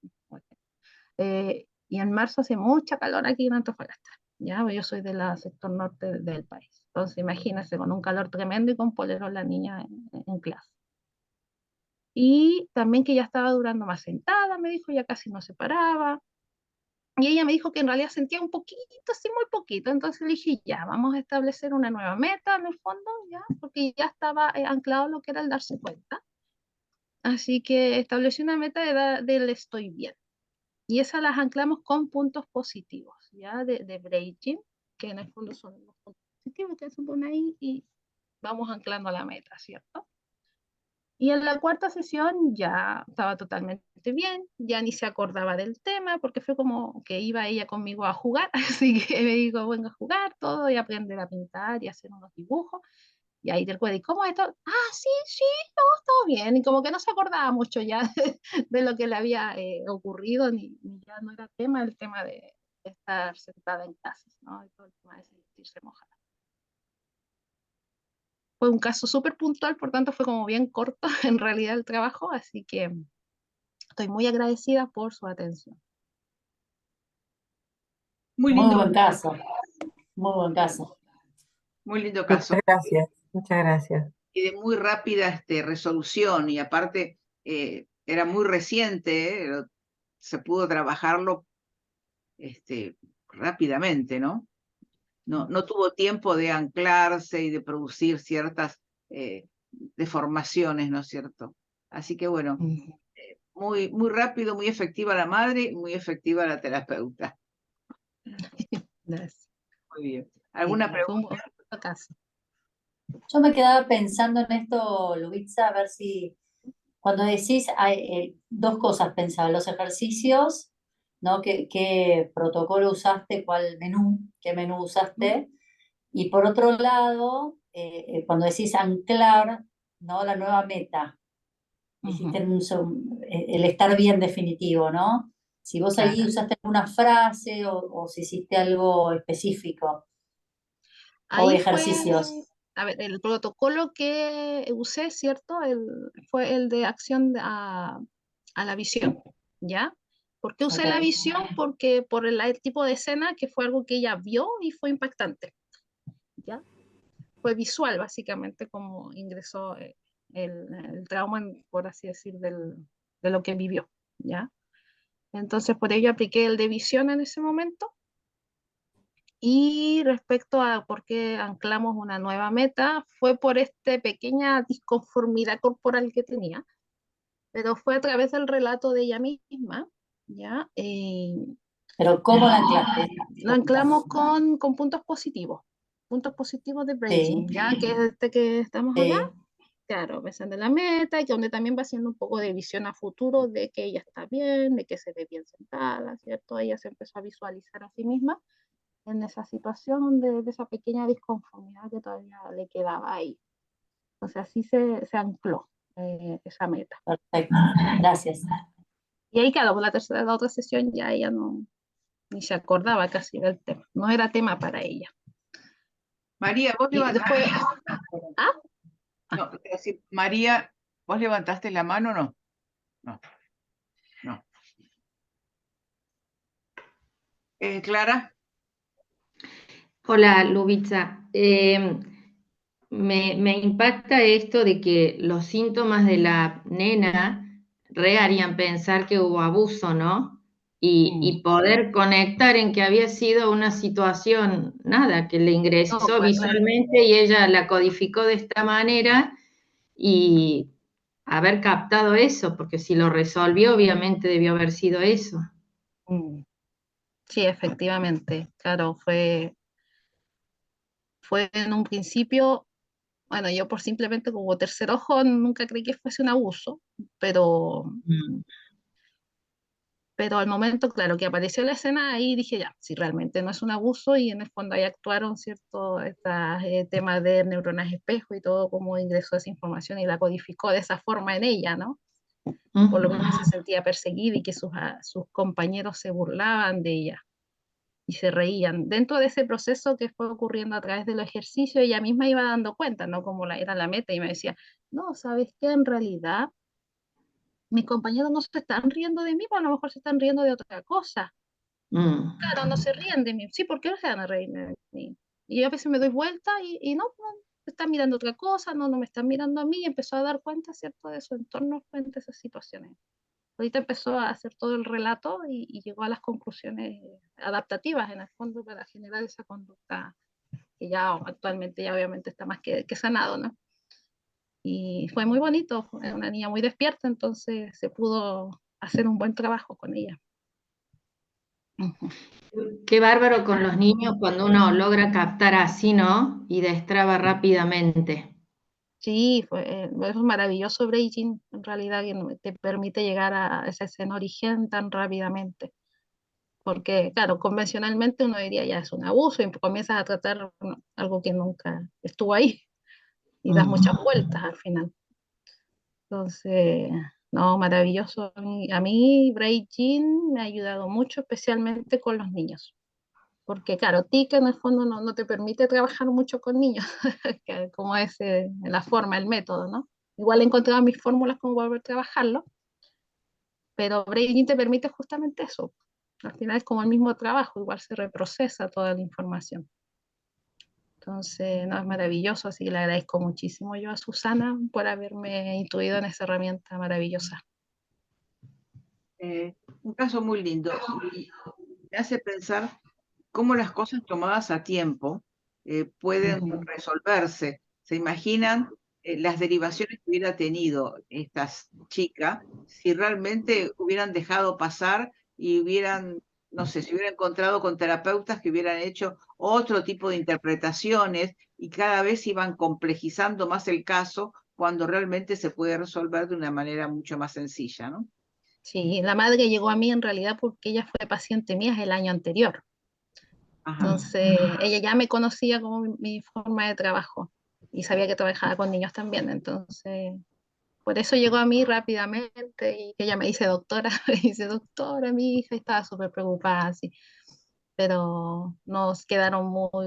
Y en marzo hace mucha calor aquí en Antofagasta, ¿ya? Yo soy del sector norte del país. Entonces imagínense con un calor tremendo y con polerón la niña en clase. Y también que ya estaba durando más sentada, me dijo, ya casi no se paraba. Y ella me dijo que en realidad sentía un poquito, así muy poquito. Entonces le dije, ya, vamos a establecer una nueva meta en el fondo, ya, porque ya estaba anclado lo que era el darse cuenta. Así que establecí una meta del estoy bien. Y esas las anclamos con puntos positivos, ya, de Breijim, que en el fondo son los puntos positivos que se ponen ahí y vamos anclando la meta, ¿cierto? Y en la cuarta sesión ya estaba totalmente bien, ya ni se acordaba del tema, porque fue como que iba ella conmigo a jugar, así que me dijo, venga a jugar todo y aprender a pintar y hacer unos dibujos. Y ahí te recuerdo, ¿y cómo esto? Ah, sí, sí, no, todo bien. Y como que no se acordaba mucho ya de lo que le había ocurrido, ni ya no era tema el tema de estar sentada en clases, ¿no? Y todo el tema de sentirse mojada. Fue un caso súper puntual, por tanto fue como bien corto en realidad el trabajo, así que estoy muy agradecida por su atención. muy Muy lindo. buen caso. Muy buen caso. Muy lindo caso. Muchas gracias, muchas gracias. Y de muy rápida resolución, y aparte era muy reciente, se pudo trabajarlo rápidamente, ¿no? No tuvo tiempo de anclarse y de producir ciertas deformaciones, ¿no es cierto? Así que bueno, muy, muy rápido, muy efectiva la madre y muy efectiva la terapeuta. Gracias. Muy bien. ¿Alguna Fue un pregunta? buen caso. Yo me quedaba pensando en esto, Luisa, a ver si cuando decís, dos cosas pensaba, los ejercicios, ¿no? ¿Qué protocolo usaste? ¿Qué menú usaste? Y por otro lado, cuando decís anclar, ¿no? La nueva meta, dijiste el estar bien definitivo, ¿no? Si vos ahí Claro. usaste alguna frase o si hiciste algo específico o Ahí fue, ejercicios. a ver, el protocolo que usé, ¿cierto? Fue el de acción a la visión, ¿ya? ¿Por qué usé la Ok. visión? Porque por el tipo de escena que fue algo que ella vio y fue impactante, ¿ya? Fue visual, básicamente, como ingresó el trauma, por así decir, de lo que vivió, ¿ya? Entonces, por ello apliqué el de visión en ese momento. Y respecto a por qué anclamos una nueva meta, fue por esta pequeña disconformidad corporal que tenía, pero fue a través del relato de ella misma, ¿ya? Pero ¿cómo la anclaste? Lo anclamos con puntos positivos de Sí, Breaking, ¿ya? Que es este que estamos acá, sí. claro, pensando en la meta, y que donde también va haciendo un poco de visión a futuro de que ella está bien, de que se ve bien sentada, ¿cierto? Ella se empezó a visualizar a sí misma en esa situación de esa pequeña disconformidad que todavía le quedaba ahí. Entonces así se ancló esa meta. Perfecto. Gracias. Y ahí, claro, la otra sesión ya ella no, ni se acordaba casi del tema. No era tema para ella. María, vos Y levantaste. después, ¿ah? No, quiero decir, María, ¿vos levantaste la mano o no? No. No. Clara. Hola, Lubitza. Me impacta esto de que los síntomas de la nena harían pensar que hubo abuso, ¿no? Y poder conectar en que había sido una situación, nada, que le No, ingresó pues, claro. visualmente y ella la codificó de esta manera y haber captado eso, porque si lo resolvió, obviamente debió haber sido eso. Sí, efectivamente. Claro, fue en un principio, bueno, yo por simplemente como tercer ojo nunca creí que fuese un abuso, pero Mm. Pero al momento, claro, que apareció la escena, ahí dije ya, si realmente no es un abuso y en el fondo ahí actuaron, ¿cierto? Estos temas de neuronas espejo y todo, cómo ingresó esa información y la codificó de esa forma en ella, ¿no? Por lo menos se sentía perseguida y que sus compañeros se burlaban de ella y se reían. Dentro de ese proceso que fue ocurriendo a través del ejercicio, ella misma iba dando cuenta, ¿no? Como era la meta y me decía, no, ¿sabes qué? En realidad mis compañeros no se están riendo de mí, pero a lo mejor se están riendo de otra cosa. Mm. Claro, no se ríen de mí. Sí, ¿por qué no se van a reír de mí? Y a veces me doy vuelta y no, no, están mirando otra cosa, no me están mirando a mí. Y empezó a dar cuenta, ¿cierto?, de su entorno frente a esas situaciones. Ahorita empezó a hacer todo el relato y llegó a las conclusiones adaptativas, en el fondo, para generar esa conducta que ya actualmente ya obviamente está más que sanado, ¿no? Y fue muy bonito, fue una niña muy despierta, entonces se pudo hacer un buen trabajo con ella. Ujú. Qué bárbaro con los niños cuando uno logra captar así, ¿no? Y destraba rápidamente. Sí, es maravilloso Breaking, en realidad, que te permite llegar a esa escena origen tan rápidamente. Porque, claro, convencionalmente uno diría ya es un abuso y comienzas a tratar algo que nunca estuvo ahí y das muchas vueltas al final. Entonces, no, maravilloso. A mí Breaking me ha ayudado mucho, especialmente con los niños. Porque, claro, TIC en el fondo no te permite trabajar mucho con niños, como es la forma, el método, ¿no? Igual he encontrado mis fórmulas como poder trabajarlo, pero Braille te permite justamente eso. Al final es como el mismo trabajo, igual se reprocesa toda la información. Entonces, no, es maravilloso, así que le agradezco muchísimo yo a Susana por haberme instruido en esa herramienta maravillosa. Un caso muy lindo y me hace pensar cómo las cosas tomadas a tiempo pueden resolverse. ¿Se imaginan las derivaciones que hubiera tenido esta chica si realmente hubieran dejado pasar y hubieran, no sé, se hubiera encontrado con terapeutas que hubieran hecho otro tipo de interpretaciones y cada vez iban complejizando más el caso cuando realmente se puede resolver de una manera mucho más sencilla, ¿no? Sí, la madre llegó a mí en realidad porque ella fue paciente mía el año anterior. Ajá. Entonces, ella ya me conocía como mi forma de trabajo y sabía que trabajaba con niños también. Entonces, por eso llegó a mí rápidamente y que ella me dice doctora, me dice doctora, mi hija y estaba súper preocupada, así. Pero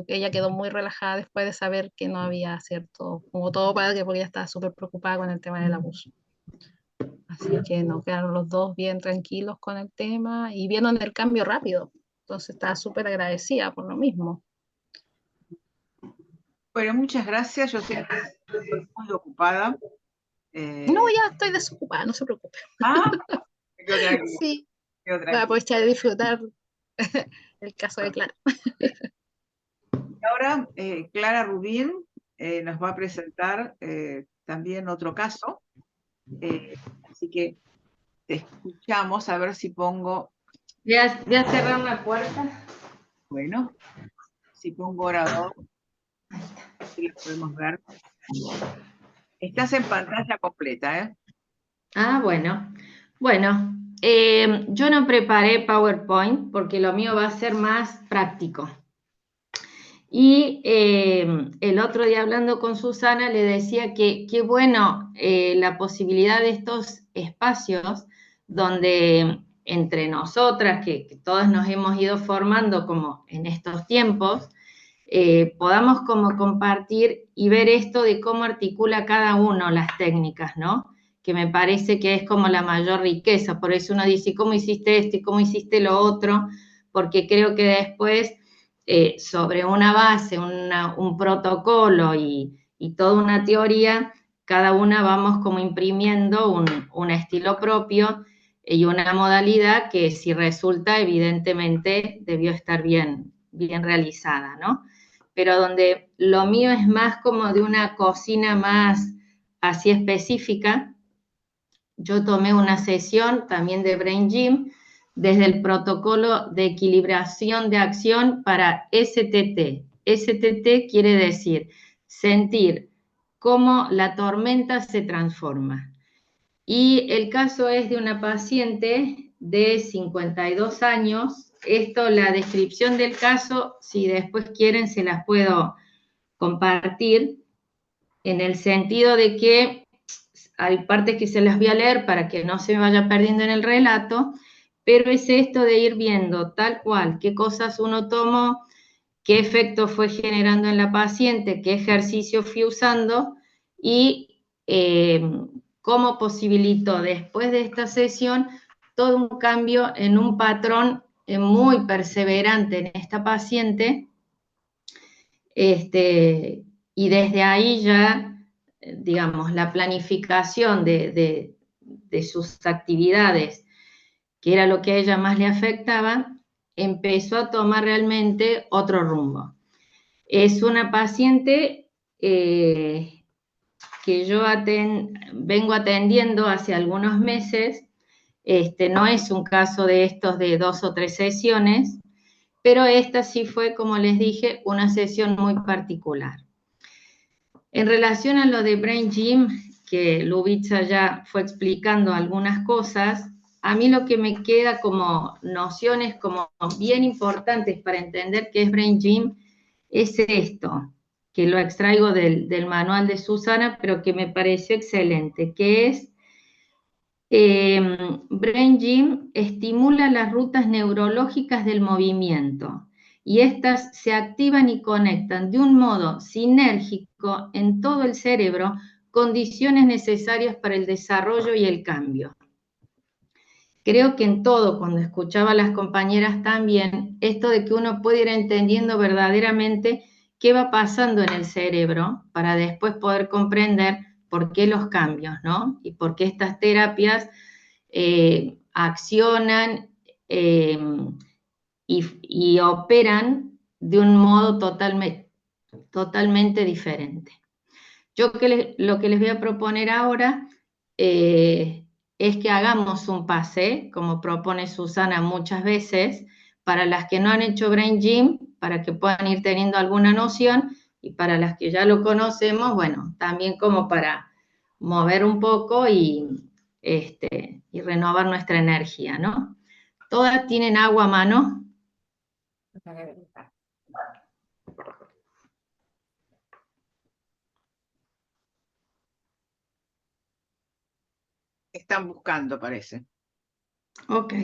ella quedó muy relajada después de saber que no había cierto, como todo padre, porque ella estaba súper preocupada con el tema del abuso. Así que nos quedaron los dos bien tranquilos con el tema y vieron el cambio rápido. Entonces estaba súper agradecida por lo mismo. Bueno, muchas gracias. Yo sé que estoy muy ocupada. No, ya estoy desocupada, no se preocupe. Qué otra cosa, Sí, qué otra voy a cosa. aprovechar de disfrutar el caso de Clara. Y ahora Clara Rubín nos va a presentar también otro caso. Así que te escuchamos a ver si pongo, Voy a cerrar la puerta. bueno, si pongo orador, si lo podemos ver. Estás en pantalla completa, ¿eh? Ah, bueno. Bueno, yo no preparé PowerPoint porque lo mío va a ser más práctico. Y el otro día hablando con Susana le decía que qué bueno la posibilidad de estos espacios donde entre nosotras, que todas nos hemos ido formando como en estos tiempos, podamos como compartir y ver esto de cómo articula cada uno las técnicas, ¿no? Que me parece que es como la mayor riqueza. Por eso uno dice, ¿cómo hiciste esto y cómo hiciste lo otro? Porque creo que después, sobre una base, un protocolo y toda una teoría, cada una vamos como imprimiendo un estilo propio y una modalidad que si resulta, evidentemente, debió estar bien realizada, ¿no? Pero donde lo mío es más como de una cocina más así específica. Yo tomé una sesión también de Brain Gym desde el protocolo de equilibración de acción para STT. STT quiere decir sentir cómo la tormenta se transforma. Y el caso es de una paciente de 52 años. Esto, la descripción del caso, si después quieren, se las puedo compartir, en el sentido de que hay partes que se las voy a leer para que no se me vaya perdiendo en el relato, pero es esto de ir viendo tal cual qué cosas uno tomó, qué efecto fue generando en la paciente, qué ejercicio fui usando y cómo posibilitó después de esta sesión todo un cambio en un patrón muy perseverante en esta paciente. Y desde ahí ya, digamos, la planificación de sus actividades, que era lo que a ella más le afectaba, empezó a tomar realmente otro rumbo. Es una paciente que yo vengo atendiendo hace algunos meses. No es un caso de estos de 2 o 3 sesiones, pero esta sí fue, como les dije, una sesión muy particular. En relación a lo de Brain Gym, que Lubitsa ya fue explicando algunas cosas, a mí lo que me queda como nociones como bien importantes para entender qué es Brain Gym es esto, que lo extraigo del manual de Susana, pero que me pareció excelente, que es Brain Gym estimula las rutas neurológicas del movimiento y estas se activan y conectan de un modo sinérgico en todo el cerebro, condiciones necesarias para el desarrollo y el cambio. Creo que en todo, cuando escuchaba a las compañeras también, esto de que uno puede ir entendiendo verdaderamente qué va pasando en el cerebro para después poder comprender por qué los cambios, ¿no? Y por qué estas terapias accionan y operan de un modo totalmente diferente. Yo lo que les voy a proponer ahora es que hagamos un pase, como propone Susana muchas veces, para las que no han hecho Brain Gym, para que puedan ir teniendo alguna noción, y para las que ya lo conocemos, bueno, también como para mover un poco y renovar nuestra energía, ¿no? ¿Todas tienen agua a mano? Están buscando, parece. Ok.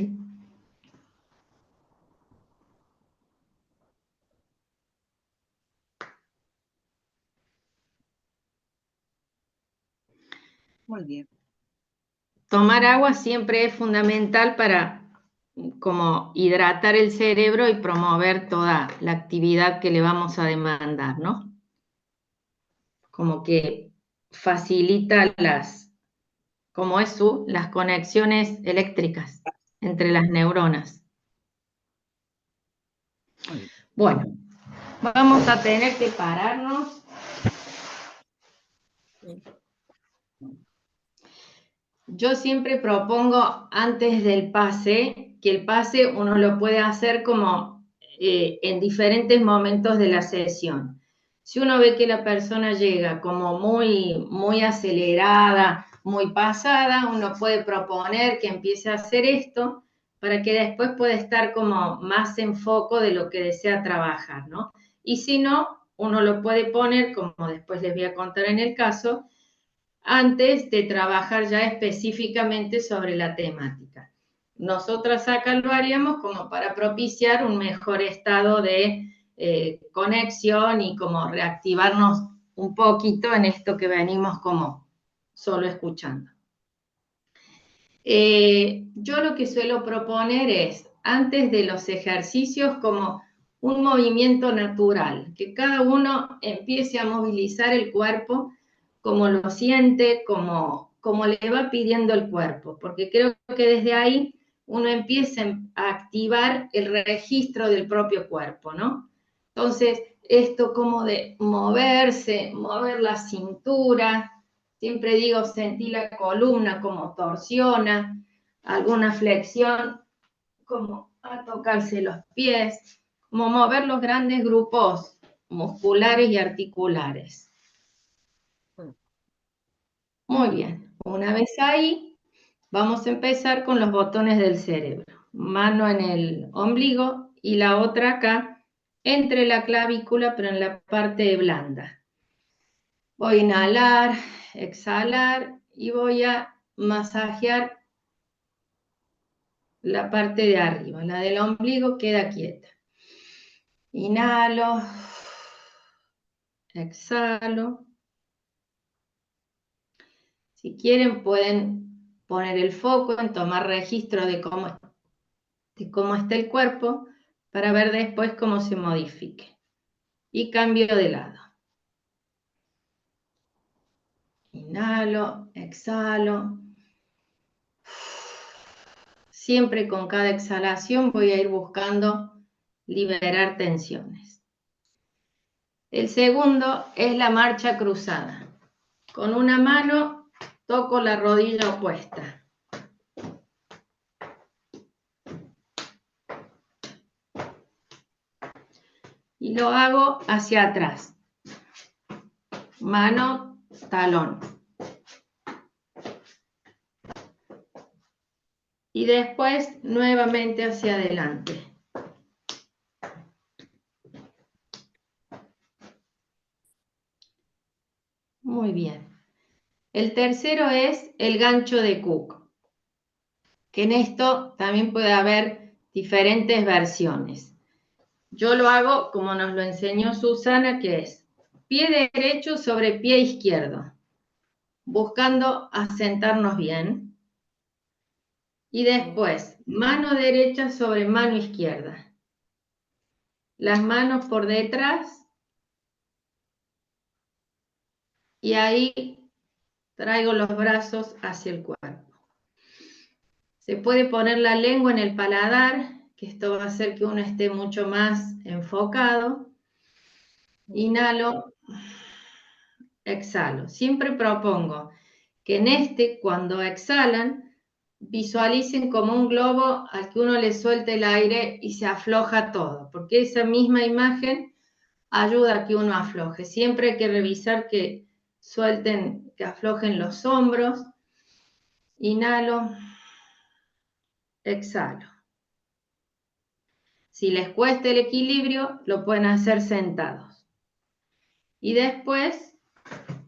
Muy bien. Tomar agua siempre es fundamental para como hidratar el cerebro y promover toda la actividad que le vamos a demandar, ¿no? Como que facilita las conexiones eléctricas entre las neuronas. Muy bien. Bueno, vamos a tener que pararnos. Yo siempre propongo antes del pase, que el pase uno lo puede hacer como en diferentes momentos de la sesión. Si uno ve que la persona llega como muy acelerada, muy pasada, uno puede proponer que empiece a hacer esto para que después pueda estar como más en foco de lo que desea trabajar, ¿no? Y si no, uno lo puede poner, como después les voy a contar en el caso, antes de trabajar ya específicamente sobre la temática. Nosotras acá lo haríamos como para propiciar un mejor estado de conexión y como reactivarnos un poquito en esto que venimos como solo escuchando. Yo lo que suelo proponer es, antes de los ejercicios, como un movimiento natural, que cada uno empiece a movilizar el cuerpo como lo siente, como le va pidiendo el cuerpo, porque creo que desde ahí uno empieza a activar el registro del propio cuerpo, ¿no? Entonces, esto como de moverse, mover la cintura, siempre digo, sentí la columna como torsiona, alguna flexión, como a tocarse los pies, como mover los grandes grupos musculares y articulares. Muy bien, una vez ahí, vamos a empezar con los botones del cerebro. Mano en el ombligo y la otra acá, entre la clavícula, pero en la parte blanda. Voy a inhalar, exhalar y voy a masajear la parte de arriba. La del ombligo queda quieta. Inhalo, exhalo. Si quieren pueden poner el foco en tomar registro de cómo está el cuerpo para ver después cómo se modifique. Y cambio de lado. Inhalo, exhalo. Siempre con cada exhalación voy a ir buscando liberar tensiones. El segundo es la marcha cruzada. Con una mano toco la rodilla opuesta. Y lo hago hacia atrás. Mano, talón. Y después nuevamente hacia adelante. Muy bien. El tercero es el gancho de Cook, que en esto también puede haber diferentes versiones. Yo lo hago como nos lo enseñó Susana, que es pie derecho sobre pie izquierdo, buscando asentarnos bien. Y después, mano derecha sobre mano izquierda. Las manos por detrás y ahí traigo los brazos hacia el cuerpo. Se puede poner la lengua en el paladar, que esto va a hacer que uno esté mucho más enfocado. Inhalo, exhalo. Siempre propongo que en cuando exhalan, visualicen como un globo al que uno le suelta el aire y se afloja todo, porque esa misma imagen ayuda a que uno afloje. Siempre hay que revisar que suelten, que aflojen los hombros. Inhalo, exhalo. Si les cuesta el equilibrio, lo pueden hacer sentados. Y después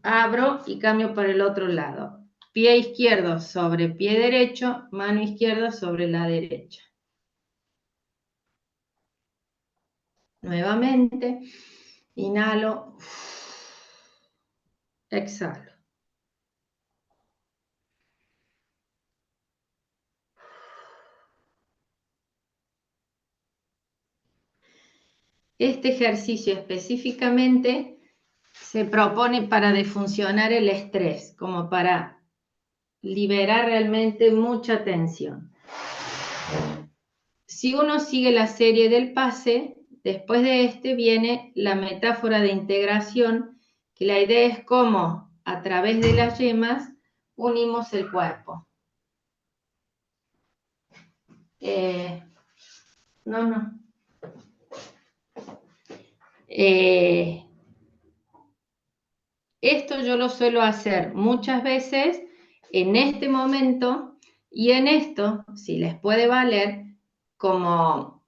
abro y cambio para el otro lado. Pie izquierdo sobre pie derecho, mano izquierda sobre la derecha. Nuevamente, inhalo, exhalo. Este ejercicio específicamente se propone para defuncionar el estrés, como para liberar realmente mucha tensión. Si uno sigue la serie del pase, después de este viene la metáfora de integración, que la idea es cómo a través de las yemas unimos el cuerpo. Esto yo lo suelo hacer muchas veces en este momento y en esto, si les puede valer, como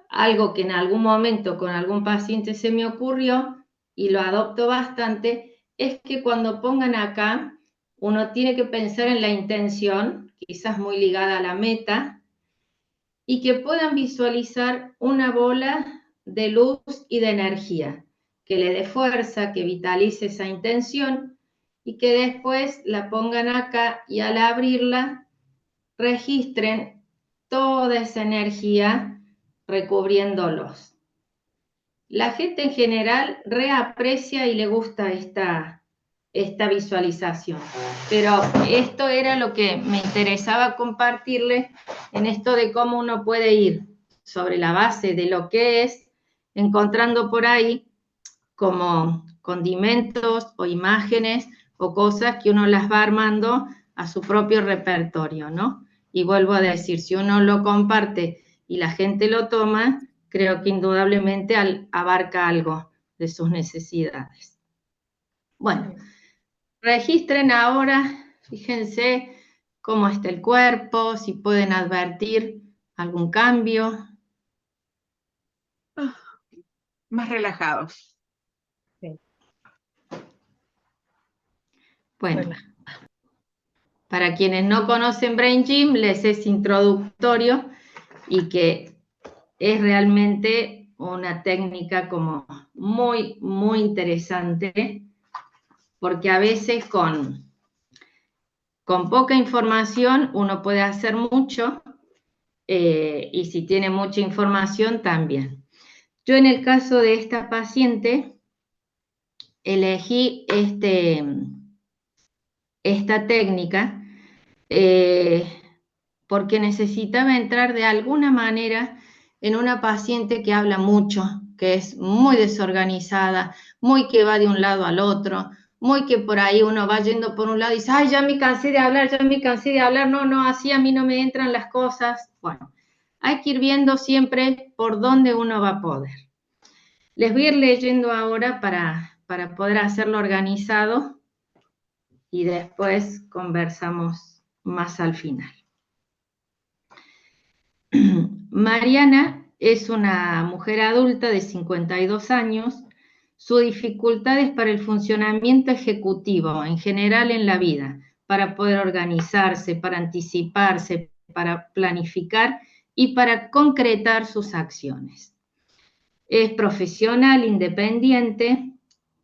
algo que en algún momento con algún paciente se me ocurrió y lo adopto bastante, es que cuando pongan acá, uno tiene que pensar en la intención, quizás muy ligada a la meta, y que puedan visualizar una bola de luz y de energía, que le dé fuerza, que vitalice esa intención y que después la pongan acá y al abrirla registren toda esa energía recubriéndolos. La gente en general reaprecia y le gusta esta visualización, pero esto era lo que me interesaba compartirles en esto de cómo uno puede ir sobre la base de lo que es, encontrando por ahí como condimentos o imágenes o cosas que uno las va armando a su propio repertorio, ¿no? Y vuelvo a decir, si uno lo comparte y la gente lo toma, creo que indudablemente abarca algo de sus necesidades. Bueno, registren ahora, fíjense cómo está el cuerpo, si pueden advertir algún cambio. Más relajados. Sí. Bueno, para quienes no conocen Brain Gym, les es introductorio y que es realmente una técnica como muy, muy interesante, porque a veces con poca información uno puede hacer mucho y si tiene mucha información también. Yo en el caso de esta paciente elegí esta técnica porque necesitaba entrar de alguna manera en una paciente que habla mucho, que es muy desorganizada, muy que va de un lado al otro, muy que por ahí uno va yendo por un lado y dice, ay, ya me cansé de hablar, no, así a mí no me entran las cosas. Bueno, hay que ir viendo siempre por dónde uno va a poder. Les voy a ir leyendo ahora para poder hacerlo organizado y después conversamos más al final. Mariana es una mujer adulta de 52 años. Su dificultad es para el funcionamiento ejecutivo en general en la vida, para poder organizarse, para anticiparse, para planificar y para concretar sus acciones. Es profesional, independiente,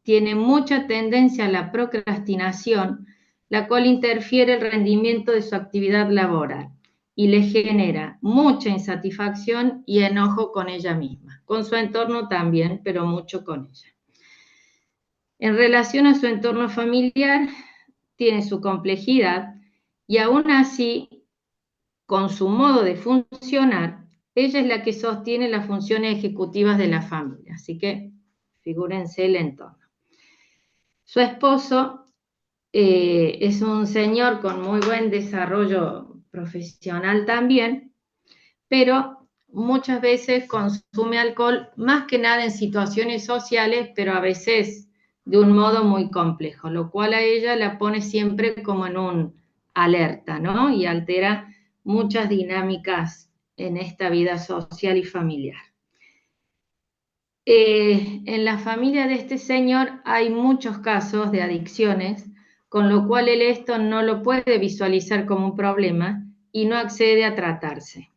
tiene mucha tendencia a la procrastinación, la cual interfiere el rendimiento de su actividad laboral y le genera mucha insatisfacción y enojo con ella misma, con su entorno también, pero mucho con ella. En relación a su entorno familiar, tiene su complejidad y aún así, con su modo de funcionar, ella es la que sostiene las funciones ejecutivas de la familia. Así que figúrense el entorno. Su esposo es un señor con muy buen desarrollo profesional también, pero muchas veces consume alcohol, más que nada en situaciones sociales, pero a veces de un modo muy complejo, lo cual a ella la pone siempre como en un alerta, ¿no? Y altera muchas dinámicas en esta vida social y familiar. En la familia de este señor hay muchos casos de adicciones, con lo cual él esto no lo puede visualizar como un problema y no accede a tratarse.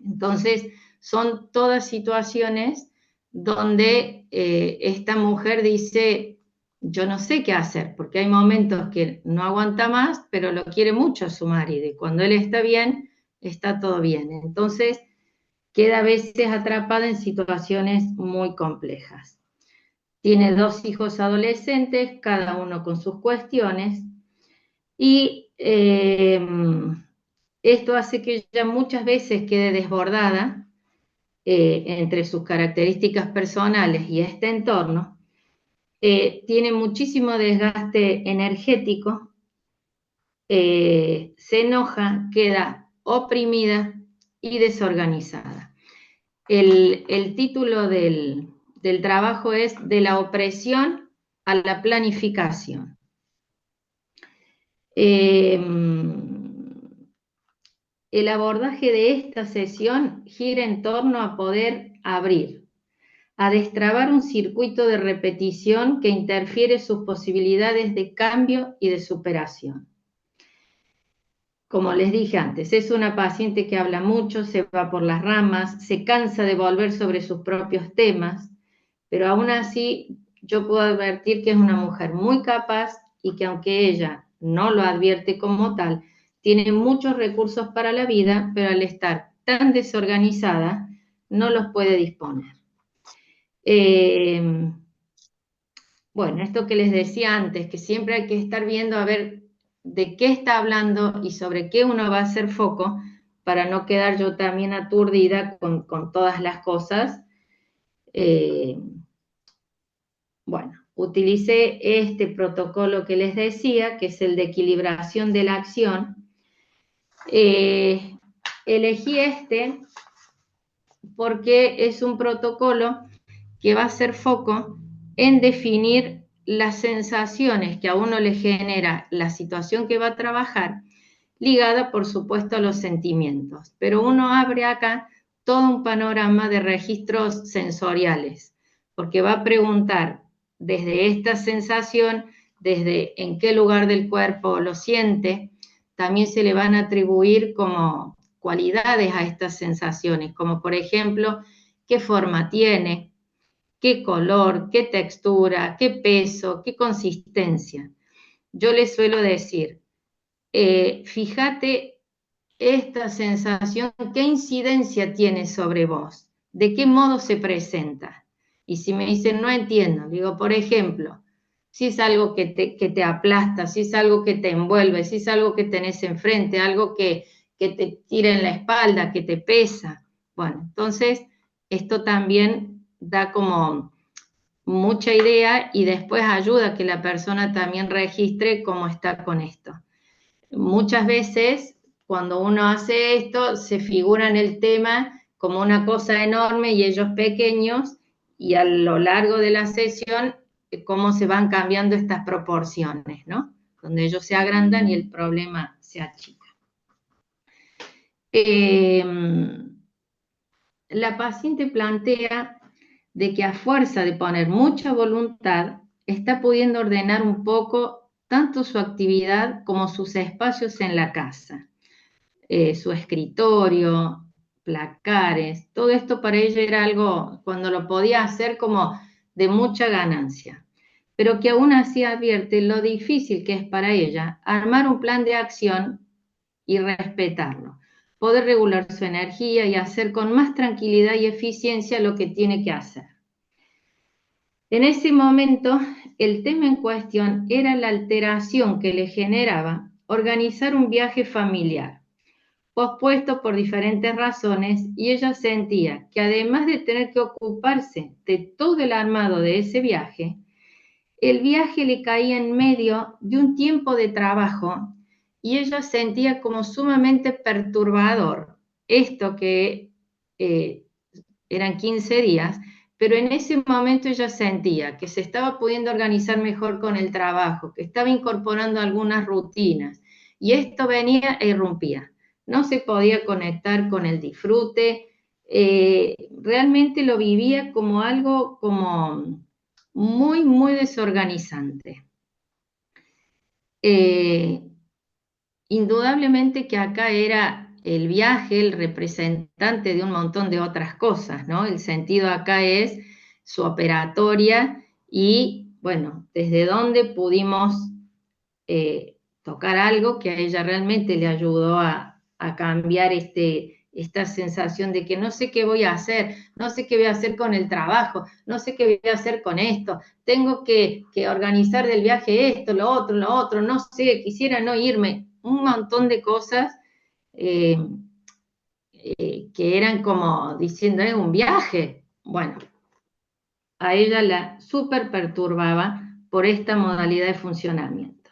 Entonces, son todas situaciones donde esta mujer dice, yo no sé qué hacer, porque hay momentos que no aguanta más, pero lo quiere mucho a su marido, y cuando él está bien, está todo bien. Entonces, queda a veces atrapada en situaciones muy complejas. Tiene 2 hijos adolescentes, cada uno con sus cuestiones, y esto hace que ella muchas veces quede desbordada entre sus características personales y este entorno. Tiene muchísimo desgaste energético, se enoja, queda oprimida y desorganizada. El título del trabajo es De la opresión a la planificación. El abordaje de esta sesión gira en torno a poder abrir, a destrabar un circuito de repetición que interfiere sus posibilidades de cambio y de superación. Como les dije antes, es una paciente que habla mucho, se va por las ramas, se cansa de volver sobre sus propios temas, pero aún así yo puedo advertir que es una mujer muy capaz y que aunque ella no lo advierte como tal, tiene muchos recursos para la vida, pero al estar tan desorganizada, no los puede disponer. Bueno, esto que les decía antes, que siempre hay que estar viendo a ver de qué está hablando y sobre qué uno va a hacer foco para no quedar yo también aturdida con todas las cosas. Bueno, utilicé este protocolo que les decía, que es el de equilibración de la acción. Elegí este porque es un protocolo que va a hacer foco en definir las sensaciones que a uno le genera la situación que va a trabajar, ligada, por supuesto, a los sentimientos. Pero uno abre acá todo un panorama de registros sensoriales, porque va a preguntar desde esta sensación, desde en qué lugar del cuerpo lo siente, también se le van a atribuir como cualidades a estas sensaciones, como por ejemplo, qué forma tiene, qué color, qué textura, qué peso, qué consistencia. Yo les suelo decir, fíjate esta sensación, qué incidencia tiene sobre vos, de qué modo se presenta. Y si me dicen, no entiendo, digo, por ejemplo, si es algo que te aplasta, si es algo que te envuelve, si es algo que tenés enfrente, algo que te tira en la espalda, que te pesa. Bueno, entonces esto también da como mucha idea y después ayuda a que la persona también registre cómo está con esto. Muchas veces cuando uno hace esto se figura en el tema como una cosa enorme y ellos pequeños, y a lo largo de la sesión cómo se van cambiando estas proporciones, ¿no? Donde ellos se agrandan y el problema se achica. La paciente plantea de que a fuerza de poner mucha voluntad, está pudiendo ordenar un poco tanto su actividad como sus espacios en la casa. Su escritorio, placares, todo esto para ella era algo, cuando lo podía hacer, como de mucha ganancia, pero que aún así advierte lo difícil que es para ella armar un plan de acción y respetarlo, poder regular su energía y hacer con más tranquilidad y eficiencia lo que tiene que hacer. En ese momento, el tema en cuestión era la alteración que le generaba organizar un viaje familiar, pospuesto por diferentes razones, y ella sentía que además de tener que ocuparse de todo el armado de ese viaje, el viaje le caía en medio de un tiempo de trabajo y ella sentía como sumamente perturbador esto que eran 15 días, pero en ese momento ella sentía que se estaba pudiendo organizar mejor con el trabajo, que estaba incorporando algunas rutinas, y esto venía e irrumpía. No se podía conectar con el disfrute, realmente lo vivía como algo como muy, muy desorganizante. Indudablemente que acá era el viaje el representante de un montón de otras cosas, ¿no? El sentido acá es su operatoria y, bueno, desde dónde pudimos tocar algo que a ella realmente le ayudó a cambiar esta sensación de que no sé qué voy a hacer, no sé qué voy a hacer con el trabajo, no sé qué voy a hacer con esto, tengo que organizar del viaje esto, lo otro, no sé, quisiera no irme, un montón de cosas que eran como diciendo, es un viaje. Bueno, a ella la súper perturbaba por esta modalidad de funcionamiento.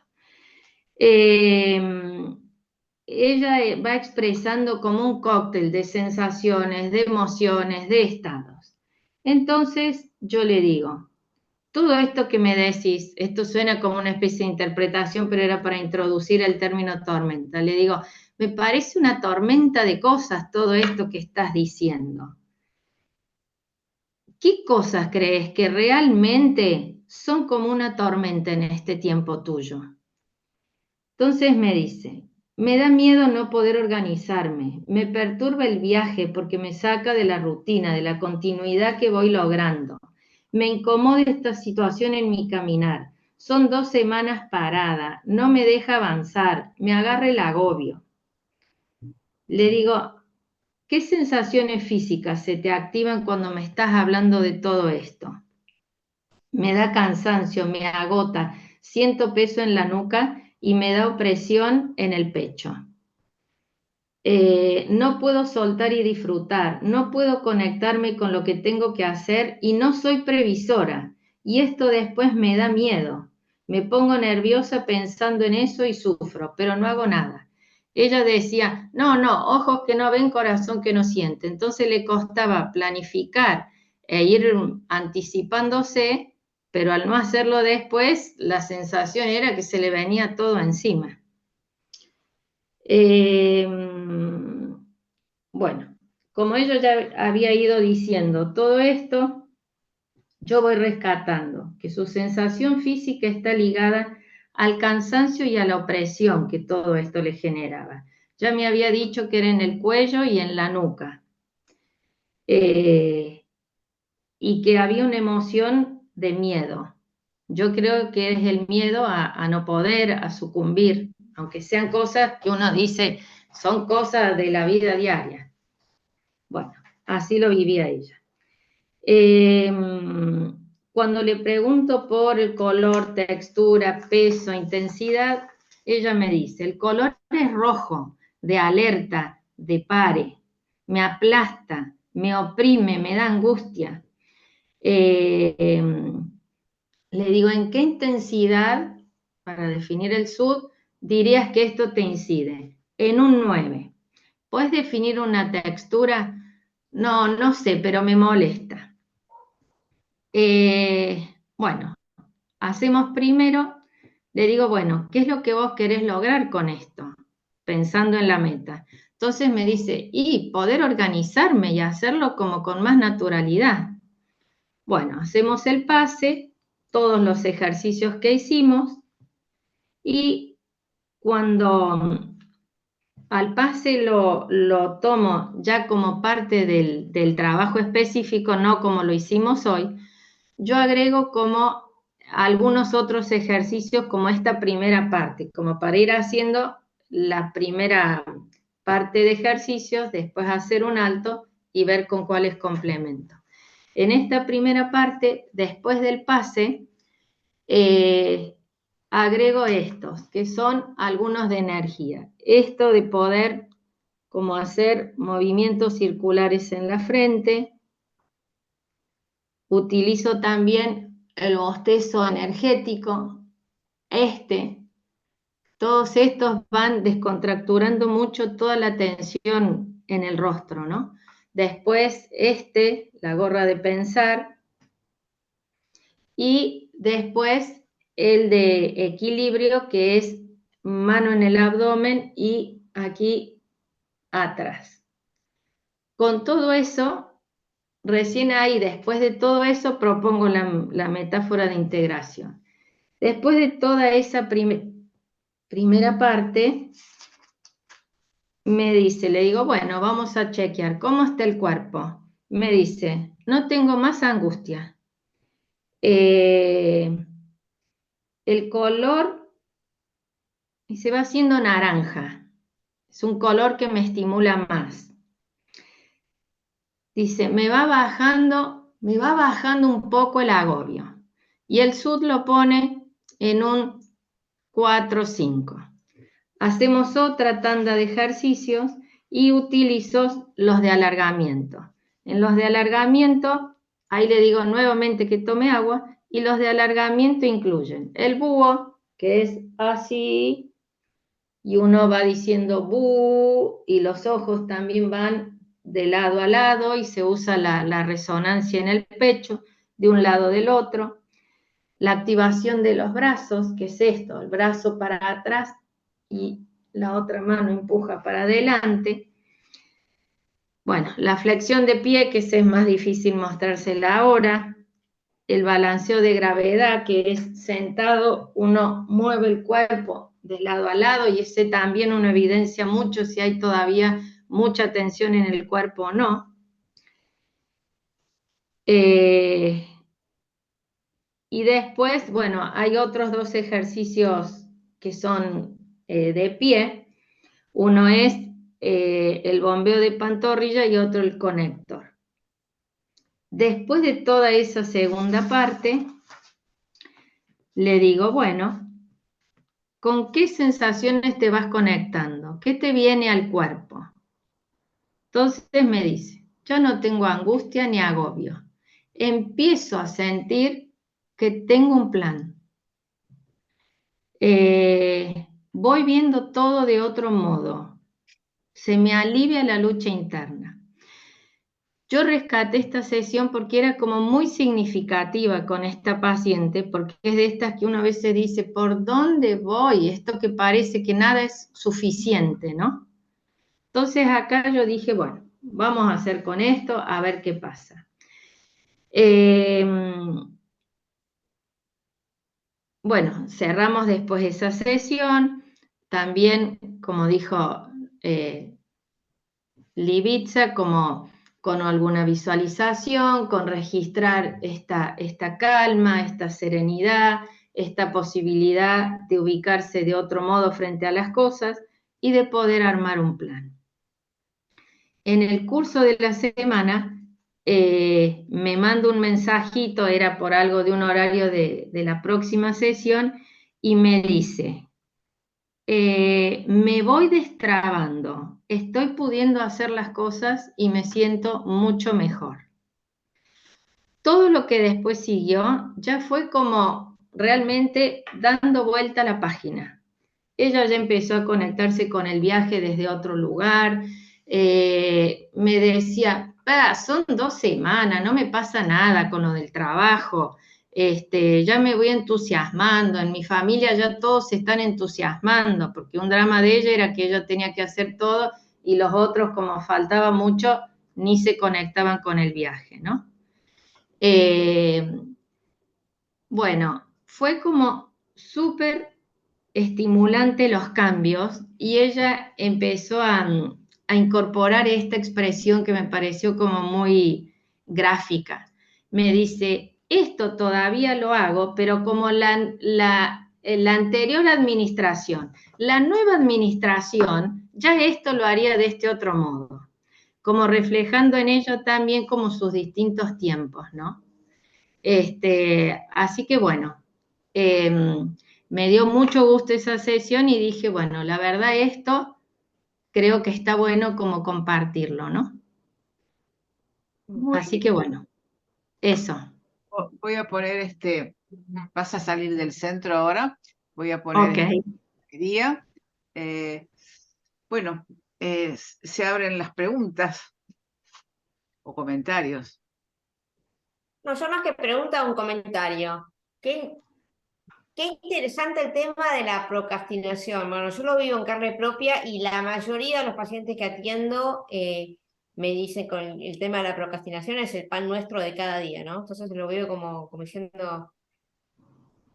Ella va expresando como un cóctel de sensaciones, de emociones, de estados. Entonces yo le digo, todo esto que me decís, esto suena como una especie de interpretación, pero era para introducir el término tormenta. Le digo, me parece una tormenta de cosas todo esto que estás diciendo. ¿Qué cosas crees que realmente son como una tormenta en este tiempo tuyo? Entonces me dice, me da miedo no poder organizarme, me perturba el viaje porque me saca de la rutina, de la continuidad que voy logrando. Me incomoda esta situación en mi caminar. Son 2 semanas parada, no me deja avanzar, me agarra el agobio. Le digo, ¿qué sensaciones físicas se te activan cuando me estás hablando de todo esto? Me da cansancio, me agota, siento peso en la nuca y me da opresión en el pecho. No puedo soltar y disfrutar, no puedo conectarme con lo que tengo que hacer y no soy previsora. Y esto después me da miedo. Me pongo nerviosa pensando en eso y sufro, pero no hago nada. Ella decía, no, ojos que no ven, corazón que no siente. Entonces le costaba planificar e ir anticipándose, pero al no hacerlo después, la sensación era que se le venía todo encima. Bueno, como ella ya había ido diciendo todo esto, yo voy rescatando que su sensación física está ligada al cansancio y a la opresión que todo esto le generaba. Ya me había dicho que era en el cuello y en la nuca. Y que había una emoción de miedo. Yo creo que es el miedo a no poder, a sucumbir, aunque sean cosas que uno dice, son cosas de la vida diaria. Bueno, así lo vivía ella. Cuando le pregunto por el color, textura, peso, intensidad, ella me dice, el color es rojo, de alerta, de pare, me aplasta, me oprime, me da angustia. Le digo, ¿en qué intensidad, para definir el SUD, dirías que esto te incide? En un 9. ¿Puedes definir una textura? No sé, pero me molesta. Bueno, hacemos primero, le digo, bueno, ¿qué es lo que vos querés lograr con esto? Pensando en la meta. Entonces me dice, y poder organizarme y hacerlo como con más naturalidad. Bueno, hacemos el pase, todos los ejercicios que hicimos, y cuando al pase lo tomo ya como parte del trabajo específico, no como lo hicimos hoy, yo agrego como algunos otros ejercicios como esta primera parte, como para ir haciendo la primera parte de ejercicios, después hacer un alto y ver con cuáles complemento. En esta primera parte, después del pase, agrego estos, que son algunos de energía. Esto de poder como hacer movimientos circulares en la frente. Utilizo también el bostezo energético. Todos estos van descontracturando mucho toda la tensión en el rostro, ¿no? Después la gorra de pensar, y después el de equilibrio, que es mano en el abdomen y aquí atrás. Con todo eso, recién ahí, después de todo eso, propongo la metáfora de integración. Después de toda esa primera parte, me dice, le digo, bueno, vamos a chequear, ¿cómo está el cuerpo? Me dice, no tengo más angustia. El color se va haciendo naranja. Es un color que me estimula más. Dice, me va bajando un poco el agobio. Y el SUD lo pone en un 4 o 5. Hacemos otra tanda de ejercicios y utilizo los de alargamiento. En los de alargamiento, ahí le digo nuevamente que tome agua, y los de alargamiento incluyen el búho, que es así, y uno va diciendo bú, y los ojos también van de lado a lado, y se usa la resonancia en el pecho, de un lado del otro. La activación de los brazos, que es esto, el brazo para atrás, y la otra mano empuja para adelante. Bueno, la flexión de pie, que es más difícil mostrársela ahora. El balanceo de gravedad, que es sentado, uno mueve el cuerpo de lado a lado, y ese también uno evidencia mucho si hay todavía mucha tensión en el cuerpo o no. Y después, bueno, hay otros 2 ejercicios que son de pie. Uno es el bombeo de pantorrilla y otro el conector. Después de toda esa segunda parte, le digo, bueno, ¿con qué sensaciones te vas conectando? ¿Qué te viene al cuerpo? Entonces me dice, yo no tengo angustia ni agobio. Empiezo a sentir que tengo un plan. Voy viendo todo de otro modo. Se me alivia la lucha interna. Yo rescaté esta sesión porque era como muy significativa con esta paciente, porque es de estas que uno a veces dice, ¿por dónde voy? Esto que parece que nada es suficiente, ¿no? Entonces acá yo dije, bueno, vamos a hacer con esto, a ver qué pasa. Bueno, cerramos después esa sesión. También, como dijo Livitsa, como con alguna visualización, con registrar esta calma, esta serenidad, esta posibilidad de ubicarse de otro modo frente a las cosas y de poder armar un plan. En el curso de la semana me manda un mensajito, era por algo de un horario de la próxima sesión, y me dice, me voy destrabando, estoy pudiendo hacer las cosas y me siento mucho mejor. Todo lo que después siguió ya fue como realmente dando vuelta a la página. Ella ya empezó a conectarse con el viaje desde otro lugar. Me decía, son 2 semanas, no me pasa nada con lo del trabajo. Ya me voy entusiasmando, en mi familia ya todos se están entusiasmando, porque un drama de ella era que ella tenía que hacer todo y los otros, como faltaba mucho, ni se conectaban con el viaje, ¿no? Bueno, fue como súper estimulante los cambios, y ella empezó a incorporar esta expresión que me pareció como muy gráfica. Me dice, esto todavía lo hago, pero como la anterior administración, la nueva administración, ya esto lo haría de este otro modo. como reflejando en ello también como sus distintos tiempos, ¿no? Así que bueno, me dio mucho gusto esa sesión y dije, bueno, la verdad esto creo que está bueno como compartirlo, ¿no? Muy Así bien. que bueno, eso. Voy a poner vas a salir del centro ahora, voy a poner Ok. día. Bueno, se abren las preguntas o comentarios. No, yo más que pregunta, un comentario. Qué interesante el tema de la procrastinación. Bueno, yo lo vivo en carne propia y la mayoría de los pacientes que atiendo me dicen con el tema de la procrastinación es el pan nuestro de cada día, ¿no? Entonces lo veo como diciendo,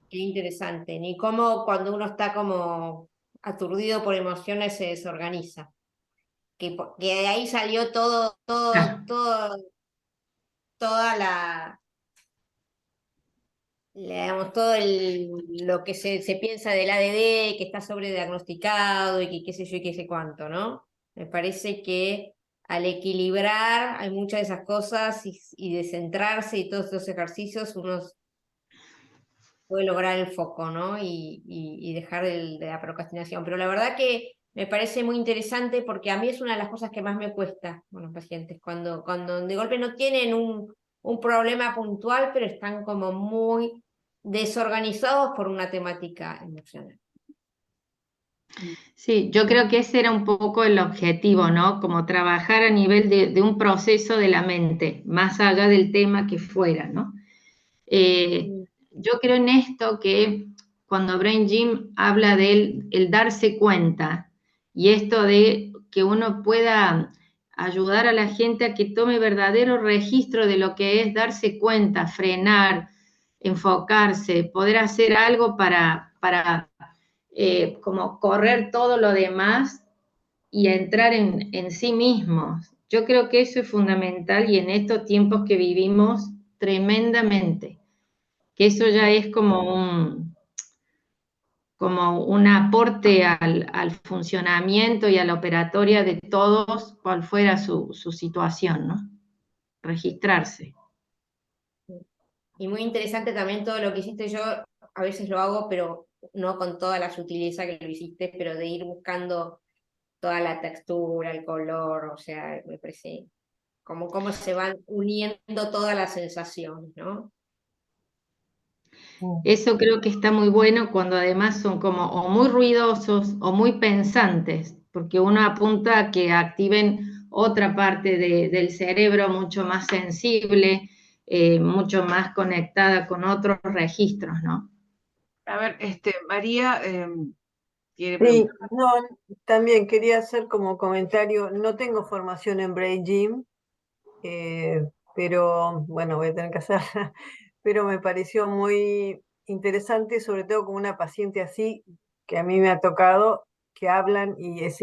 qué interesante, ni cómo cuando uno está como aturdido por emociones se desorganiza. Que de ahí salió toda digamos, lo que se piensa del ADD, que está sobrediagnosticado y que qué sé yo y qué sé cuánto, ¿no? Me parece que al equilibrar hay muchas de esas cosas y de centrarse y todos estos ejercicios uno puede lograr el foco, ¿no? Y dejar de la procrastinación. Pero la verdad que me parece muy interesante porque a mí es una de las cosas que más me cuesta con los pacientes, cuando de golpe no tienen un problema puntual, pero están como muy desorganizados por una temática emocional. Sí, yo creo que ese era un poco el objetivo, ¿no? Como trabajar a nivel de un proceso de la mente, más allá del tema que fuera, ¿no? Yo creo en esto que cuando Brain Gym habla de el darse cuenta y esto de que uno pueda ayudar a la gente a que tome verdadero registro de lo que es darse cuenta, frenar, enfocarse, poder hacer algo para como correr todo lo demás y entrar en sí mismos. Yo creo que eso es fundamental y en estos tiempos que vivimos tremendamente, que eso ya es como un aporte al funcionamiento y a la operatoria de todos, cual fuera su situación, ¿no? Registrarse. Y muy interesante también todo lo que hiciste. Yo a veces lo hago, pero no con toda la sutileza que lo hiciste, pero de ir buscando toda la textura, el color, o sea, me parece como cómo se van uniendo todas las sensaciones, ¿no? Eso creo que está muy bueno cuando además son como o muy ruidosos o muy pensantes, porque uno apunta a que activen otra parte del cerebro mucho más sensible, mucho más conectada con otros registros, ¿no? A ver, María quiere Sí, preguntar. no, también quería hacer como comentario, no tengo formación en Brain Gym, pero bueno, voy a tener que hacerla, pero me pareció muy interesante, sobre todo con una paciente así, que a mí me ha tocado, que hablan y es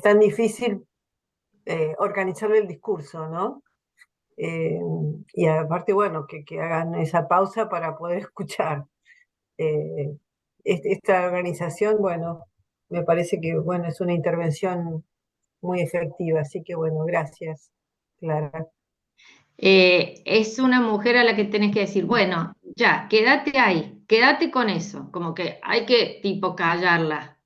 tan difícil organizarle el discurso, ¿no? Eh, y aparte, bueno, que hagan esa pausa para poder escuchar. Eh, esta organización, bueno, me parece que, bueno, es una intervención muy efectiva, así que, bueno, gracias, Clara. Es una mujer a la que tenés que decir, bueno, ya, quédate ahí, quédate con eso, como que hay que tipo callarla,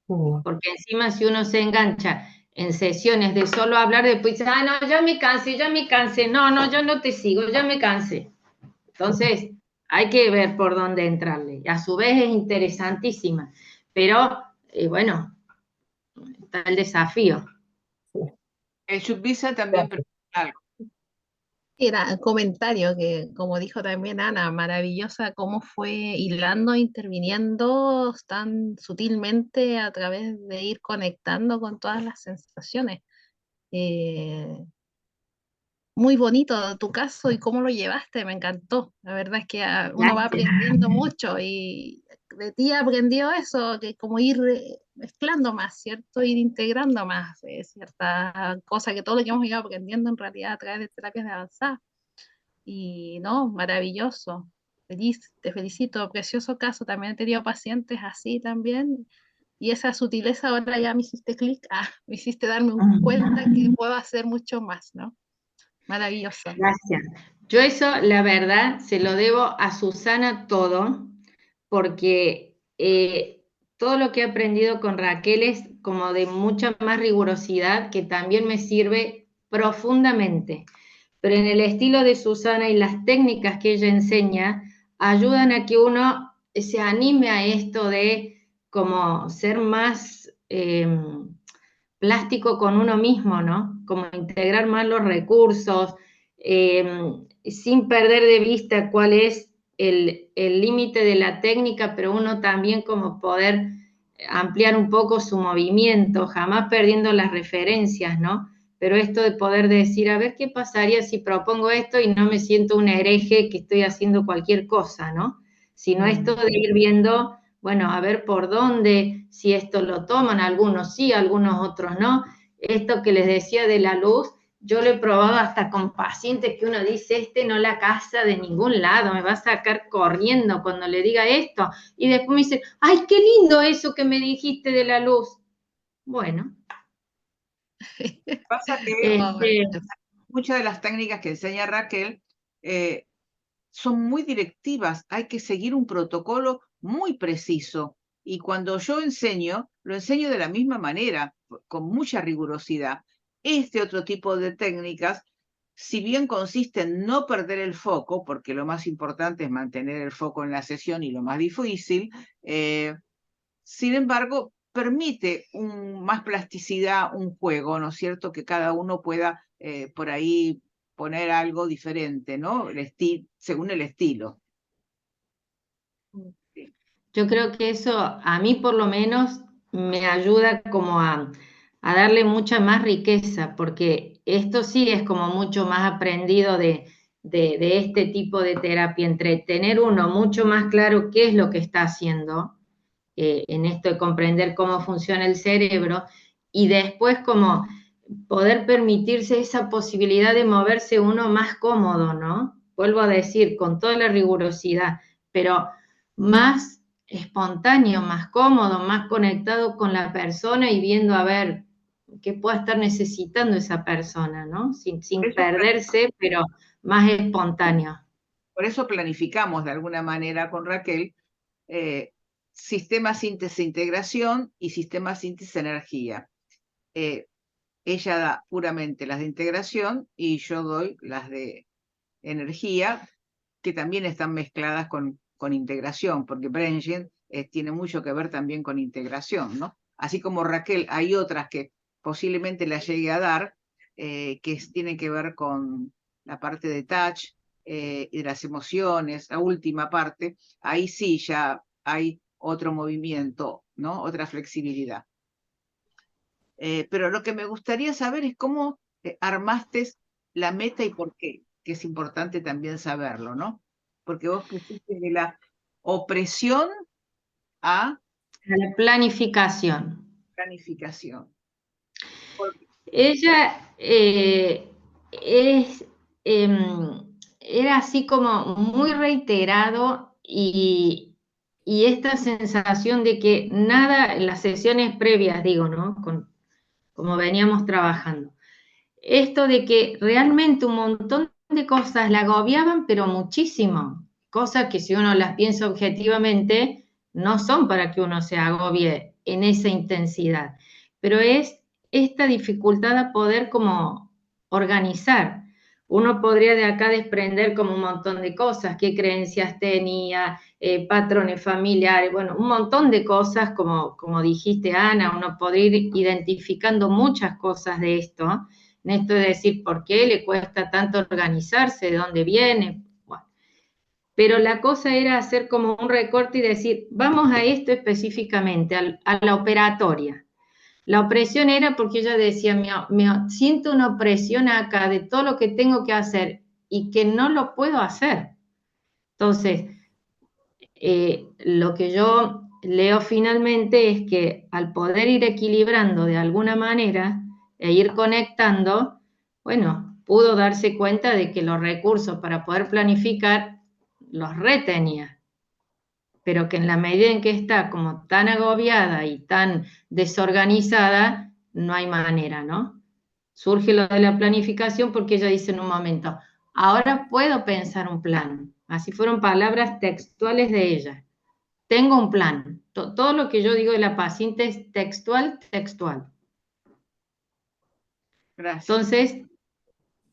Mm. porque encima si uno se engancha en sesiones de solo hablar, después dice, ah, no, ya me cansé, no, no, yo no te sigo, ya me cansé. Entonces, hay que ver por dónde entrarle. A su vez es interesantísima, pero bueno, está el desafío. Yubisa también Gracias. pregunta algo. Era comentario que, como dijo también Ana, maravillosa cómo fue hilando, interviniendo tan sutilmente a través de ir conectando con todas las sensaciones. Eh, Muy bonito tu caso y cómo lo llevaste, me encantó. La verdad es que uno va Gracias. aprendiendo mucho y de ti aprendió eso, que como ir mezclando más, ¿cierto? Ir integrando más ciertas cosas que todo lo que hemos ido aprendiendo en realidad a través de terapias de avanzada. Y no, maravilloso. Feliz, te felicito, precioso caso. También he tenido pacientes así también. Y esa sutileza ahora ya me hiciste clic, me hiciste darme cuenta que puedo hacer mucho más, ¿no? Maravilloso. Gracias. Yo eso, la verdad, se lo debo a Susana todo, porque todo lo que he aprendido con Raquel es como de mucha más rigurosidad, que también me sirve profundamente. Pero en el estilo de Susana y las técnicas que ella enseña, ayudan a que uno se anime a esto de como ser más plástico con uno mismo, ¿no? Como integrar más los recursos, sin perder de vista cuál es el límite de la técnica, pero uno también como poder ampliar un poco su movimiento, jamás perdiendo las referencias, ¿no? Pero esto de poder decir, a ver qué pasaría si propongo esto y no me siento un hereje que estoy haciendo cualquier cosa, ¿no? Sino esto de ir viendo, bueno, a ver por dónde, si esto lo toman, algunos sí, algunos otros no. Esto que les decía de la luz, yo lo he probado hasta con pacientes que uno dice, este no la casa de ningún lado, me va a sacar corriendo cuando le diga esto. Y después me dice, ay, qué lindo eso que me dijiste de la luz. Bueno. Pasa que muchas de las técnicas que enseña Raquel son muy directivas, hay que seguir un protocolo muy preciso. Y cuando yo enseño, lo enseño de la misma manera, con mucha rigurosidad. Este otro tipo de técnicas, si bien consiste en no perder el foco, porque lo más importante es mantener el foco en la sesión y lo más difícil, sin embargo, permite más plasticidad, un juego, ¿no es cierto? Que cada uno pueda por ahí poner algo diferente, ¿no? Según el estilo. Yo creo que eso a mí por lo menos me ayuda como a darle mucha más riqueza, porque esto sí es como mucho más aprendido de este tipo de terapia, entre tener uno mucho más claro qué es lo que está haciendo, en esto de comprender cómo funciona el cerebro, y después como poder permitirse esa posibilidad de moverse uno más cómodo, ¿no? Vuelvo a decir, con toda la rigurosidad, pero más espontáneo, más cómodo, más conectado con la persona y viendo a ver qué puede estar necesitando esa persona, ¿no? Sin perderse, pero más espontáneo. Por eso planificamos de alguna manera con Raquel sistema síntesis-integración y sistema síntesis-energía. Ella da puramente las de integración y yo doy las de energía, que también están mezcladas con integración, porque Brengen tiene mucho que ver también con integración, ¿no? Así como Raquel, hay otras que posiblemente la llegue a dar, que tienen que ver con la parte de touch y de las emociones, la última parte, ahí sí ya hay otro movimiento, ¿no? Otra flexibilidad. Pero lo que me gustaría saber es cómo armaste la meta y por qué, que es importante también saberlo, ¿no? Porque vos pusiste de la opresión a la planificación. planificación. Ella era así como muy reiterado y esta sensación de que nada en las sesiones previas, digo, ¿no? Como veníamos trabajando. Esto de que realmente un montón de cosas la agobiaban, pero muchísimo. Cosas que si uno las piensa objetivamente, no son para que uno se agobie en esa intensidad. Pero es esta dificultad a poder como organizar. Uno podría de acá desprender como un montón de cosas, qué creencias tenía, patrones familiares, bueno, un montón de cosas, como dijiste, Ana, uno podría ir identificando muchas cosas de esto, en esto de decir por qué le cuesta tanto organizarse, de dónde viene. Bueno. Pero la cosa era hacer como un recorte y decir, vamos a esto específicamente, a la operatoria. La opresión era porque ella decía, siento una opresión acá de todo lo que tengo que hacer y que no lo puedo hacer. Entonces, lo que yo leo finalmente es que al poder ir equilibrando de alguna manera e ir conectando, bueno, pudo darse cuenta de que los recursos para poder planificar los retenía. pero que en la medida en que está como tan agobiada y tan desorganizada, no hay manera, ¿no? Surge lo de la planificación porque ella dice en un momento, ahora puedo pensar un plan. Así fueron palabras textuales de ella. Tengo un plan. Todo lo que yo digo de la paciente es textual, textual. Gracias. Entonces,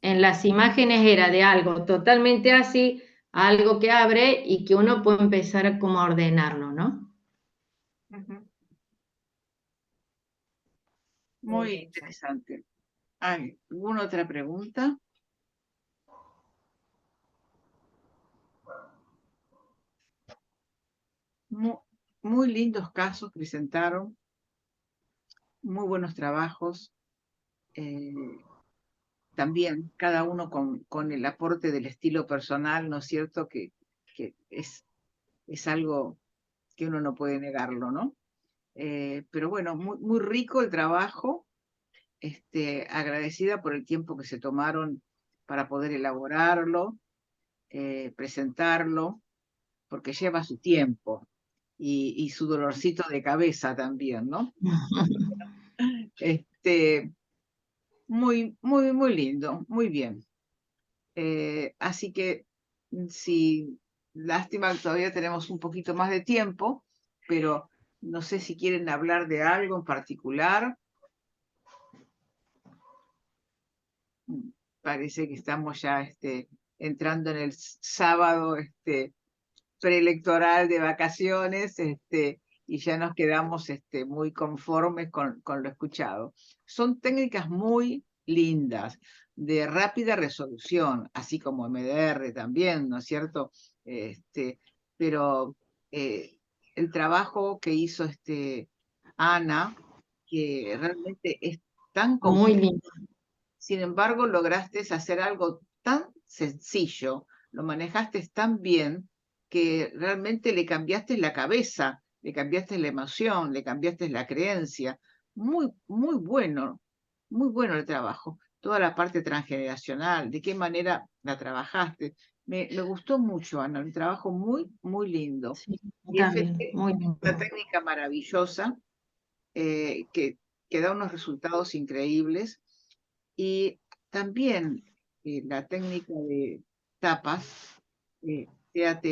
en las imágenes era de algo totalmente así, algo que abre y que uno puede empezar a como a ordenarlo, ¿no? Muy interesante. ¿Hay alguna otra pregunta? Muy lindos casos presentaron, muy buenos trabajos. También cada uno con el aporte del estilo personal, ¿no es cierto? Que es algo que uno no puede negarlo, ¿no? Pero bueno, muy rico el trabajo, agradecida por el tiempo que se tomaron para poder elaborarlo, presentarlo, porque lleva su tiempo y su dolorcito de cabeza también, ¿no? Muy lindo, muy bien. Así que, sí, lástima que todavía tenemos un poquito más de tiempo, pero no sé si quieren hablar de algo en particular. Parece que estamos ya entrando en el sábado preelectoral de vacaciones, y ya nos quedamos muy conformes con lo escuchado. Son técnicas muy lindas, de rápida resolución, así como MDR también, ¿no es cierto? Pero el trabajo que hizo Ana, que realmente es tan Muy complejo, lindo. sin embargo lograste hacer algo tan sencillo, lo manejaste tan bien, que realmente le cambiaste la cabeza, le cambiaste la emoción, le cambiaste la creencia. Muy bueno el trabajo. Toda la parte transgeneracional, de qué manera la trabajaste. Me gustó mucho, Ana, un trabajo muy lindo. Sí, Y también, muy lindo. una técnica maravillosa, que da unos resultados increíbles. Y también la técnica de tapas, TAT,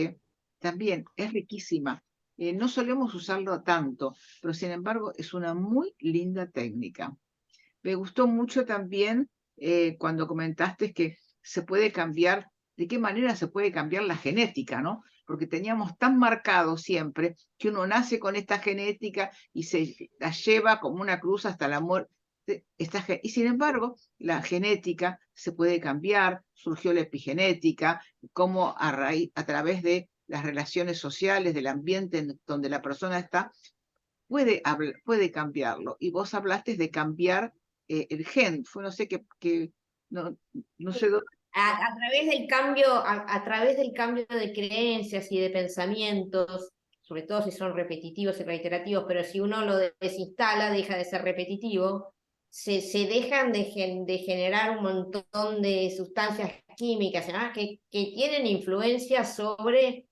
también es riquísima. No solemos usarlo tanto, pero sin embargo es una muy linda técnica. Me gustó mucho también cuando comentaste que se puede cambiar, de qué manera se puede cambiar la genética, ¿no? Porque teníamos tan marcado siempre que uno nace con esta genética y se la lleva como una cruz hasta la muerte. Y sin embargo, la genética se puede cambiar, surgió la epigenética, como a través de las relaciones sociales, del ambiente en donde la persona está, puede cambiarlo. Y vos hablaste de cambiar el gen. No sé no sé dónde. A través del cambio, a través del cambio de creencias y de pensamientos, sobre todo si son repetitivos y reiterativos, pero si uno lo desinstala, deja de ser repetitivo, se dejan de generar un montón de sustancias químicas, ¿no? que tienen influencia sobre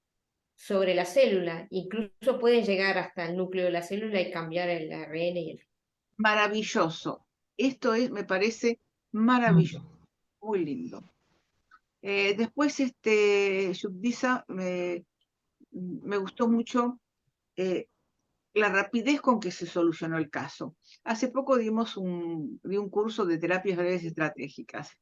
la célula, incluso pueden llegar hasta el núcleo de la célula y cambiar el ARN y el... Maravilloso. Esto me parece maravilloso, muy lindo. Después, Yugdisa, me gustó mucho la rapidez con que se solucionó el caso. Hace poco di un curso de terapias breves estratégicas.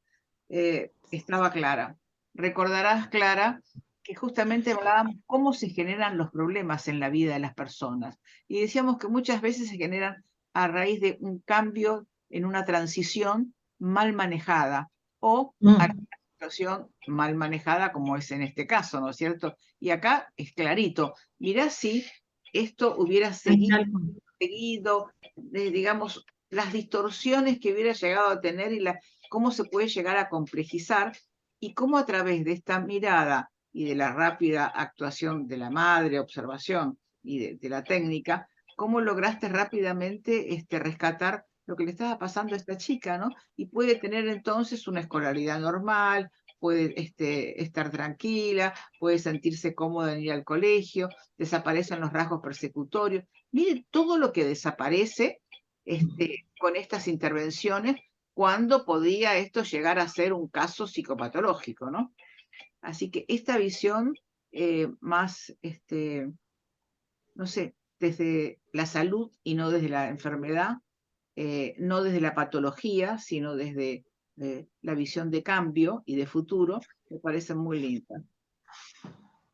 Estaba Clara. Recordarás, Clara, que justamente hablábamos cómo se generan los problemas en la vida de las personas. Y decíamos que muchas veces se generan a raíz de un cambio en una transición mal manejada o a una situación mal manejada, como es en este caso, ¿no es cierto? Y acá es clarito. Mirá si esto hubiera seguido, digamos, las distorsiones que hubiera llegado a tener y cómo se puede llegar a complejizar, y cómo a través de esta mirada y de la rápida actuación de la madre, observación y de la técnica, cómo lograste rápidamente rescatar lo que le estaba pasando a esta chica, ¿no? Y puede tener entonces una escolaridad normal, puede estar tranquila, puede sentirse cómoda en ir al colegio, desaparecen los rasgos persecutorios. Mire todo lo que desaparece con estas intervenciones cuando podía esto llegar a ser un caso psicopatológico, ¿no? Así que esta visión más, no sé, desde la salud y no desde la enfermedad, no desde la patología, sino desde la visión de cambio y de futuro, me parece muy linda.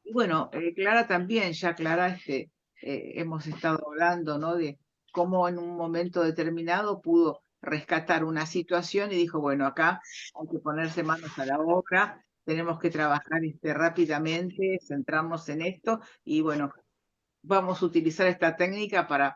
Y bueno, Clara también, ya Clara, hemos estado hablando, ¿no? De cómo en un momento determinado pudo rescatar una situación y dijo, bueno, acá hay que ponerse manos a la obra, tenemos que trabajar rápidamente, centrarnos en esto y bueno, vamos a utilizar esta técnica para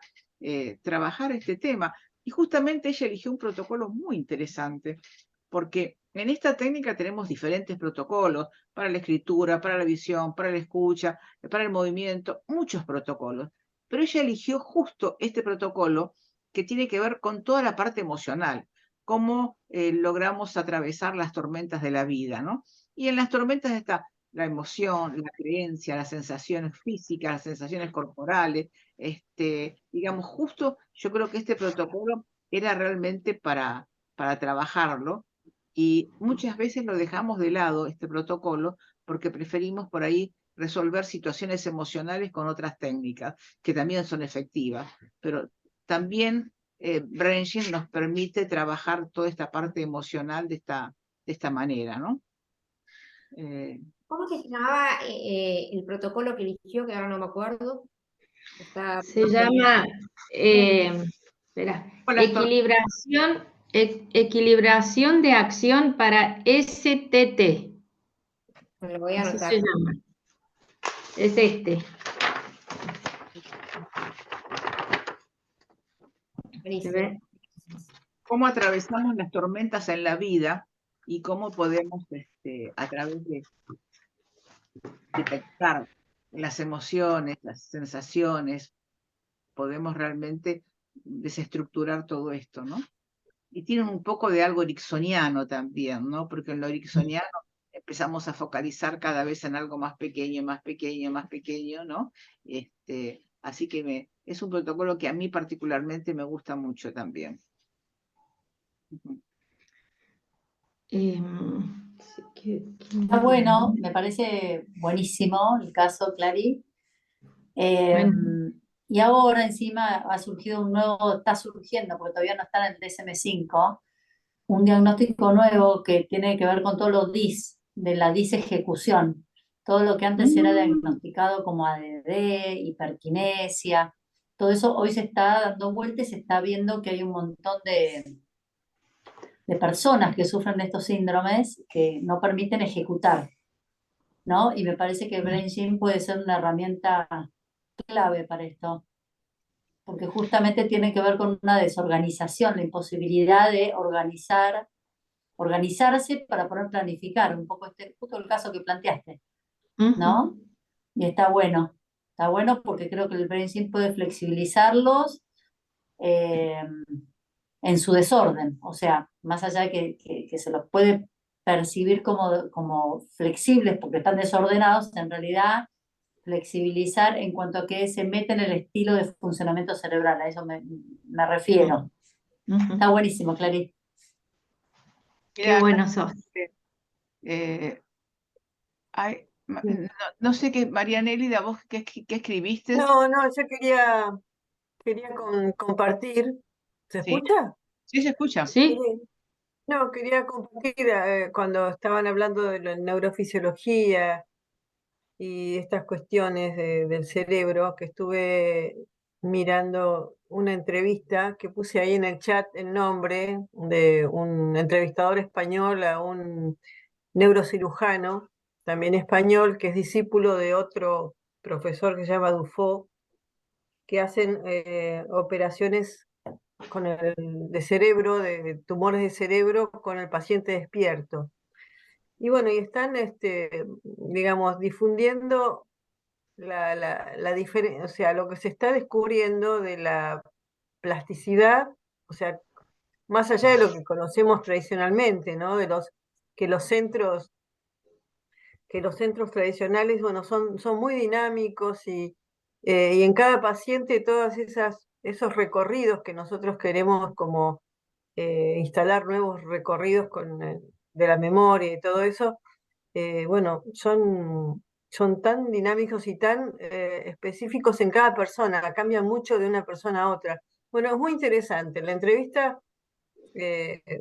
trabajar este tema. Y justamente ella eligió un protocolo muy interesante, porque en esta técnica tenemos diferentes protocolos para la escritura, para la visión, para la escucha, para el movimiento, muchos protocolos. Pero ella eligió justo este protocolo que tiene que ver con toda la parte emocional, cómo logramos atravesar las tormentas de la vida, ¿no? Y en las tormentas está la emoción, la creencia, las sensaciones físicas, las sensaciones corporales, digamos, justo yo creo que este protocolo era realmente para trabajarlo y muchas veces lo dejamos de lado, este protocolo, porque preferimos por ahí resolver situaciones emocionales con otras técnicas que también son efectivas, pero también Brainshim nos permite trabajar toda esta parte emocional de esta manera, ¿no? ¿Cómo se llamaba el protocolo que eligió, que ahora no me acuerdo? Se llama, espera, equilibración de acción para STT. Me lo voy a Así anotar. se llama. Es este. Buenísimo. Cómo atravesamos las tormentas en la vida y cómo podemos, a través de detectar las emociones, las sensaciones, podemos realmente desestructurar todo esto, ¿no? Y tienen un poco de algo ericksoniano también, ¿no? Porque en lo ericksoniano empezamos a focalizar cada vez en algo más pequeño, más pequeño, más pequeño, ¿no? Así que es un protocolo que a mí particularmente me gusta mucho también. Está bueno, me parece buenísimo el caso, Clary. Y ahora encima ha surgido está surgiendo, porque todavía no está en el DSM-5, un diagnóstico nuevo que tiene que ver con todos los DIS, de la DIS ejecución. Todo lo que antes era diagnosticado como ADD, hiperquinesia, todo eso hoy se está dando vueltas y se está viendo que hay un montón de personas que sufren de estos síndromes que no permiten ejecutar, ¿no? Y me parece que BrainGym puede ser una herramienta clave para esto, porque justamente tiene que ver con una desorganización, la imposibilidad de organizarse para poder planificar, un poco justo el caso que planteaste, ¿no? Y está bueno porque creo que el BrainGym puede flexibilizarlos en su desorden, o sea, más allá de que se los puede percibir como flexibles porque están desordenados, en realidad flexibilizar en cuanto a que se mete en el estilo de funcionamiento cerebral, a eso me refiero. Está buenísimo, Clary. Qué bueno sos. No sé qué, Marianelli, ¿a vos qué escribiste? No, yo quería compartir. ¿Se Sí. escucha? Sí, se escucha. Sí. No, quería compartir cuando estaban hablando de la neurofisiología y estas cuestiones del cerebro, que estuve mirando una entrevista que puse ahí en el chat el nombre de un entrevistador español a un neurocirujano, también español, que es discípulo de otro profesor que se llama Dufo, que hacen operaciones de cerebro, de tumores de cerebro con el paciente despierto. Y bueno, y están, digamos, difundiendo la diferencia, o sea, lo que se está descubriendo de la plasticidad, o sea, más allá de lo que conocemos tradicionalmente, ¿no? Que los centros que los centros tradicionales, bueno, son muy dinámicos y en cada paciente todos esos recorridos que nosotros queremos como instalar nuevos recorridos de la memoria y todo eso, bueno, son tan dinámicos y tan específicos en cada persona, cambian mucho de una persona a otra. Bueno, es muy interesante. La entrevista,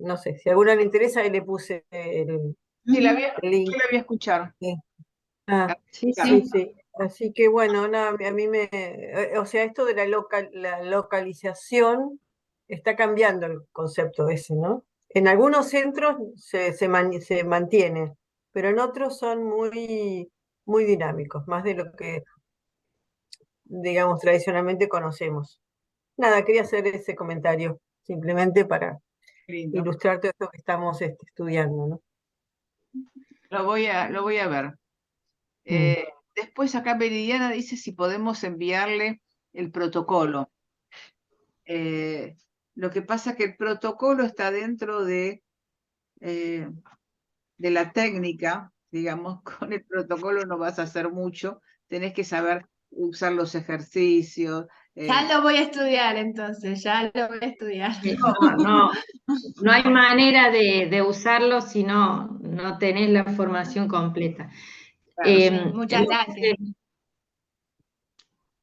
no sé, si a alguna le interesa, ahí le puse Sí, el link. yo la voy a escuchar. Sí. Ah, Sí, sí, sí. sí. Así que bueno, nada, a mí o sea, esto de la localización está cambiando el concepto ese, ¿no? En algunos centros se mantiene, pero en otros son muy dinámicos, más de lo que, digamos, tradicionalmente conocemos. Nada, quería hacer ese comentario, simplemente para Lindo. ilustrar todo esto que estamos estudiando, ¿no? Lo voy a ver. Después acá Meridiana dice si podemos enviarle el protocolo. Lo que pasa es que el protocolo está dentro de la técnica, digamos, con el protocolo no vas a hacer mucho, tenés que saber usar los ejercicios. Ya lo voy a estudiar entonces, ya lo voy a estudiar. No hay manera de usarlo si no tenés la formación completa. Claro, Muchas gracias.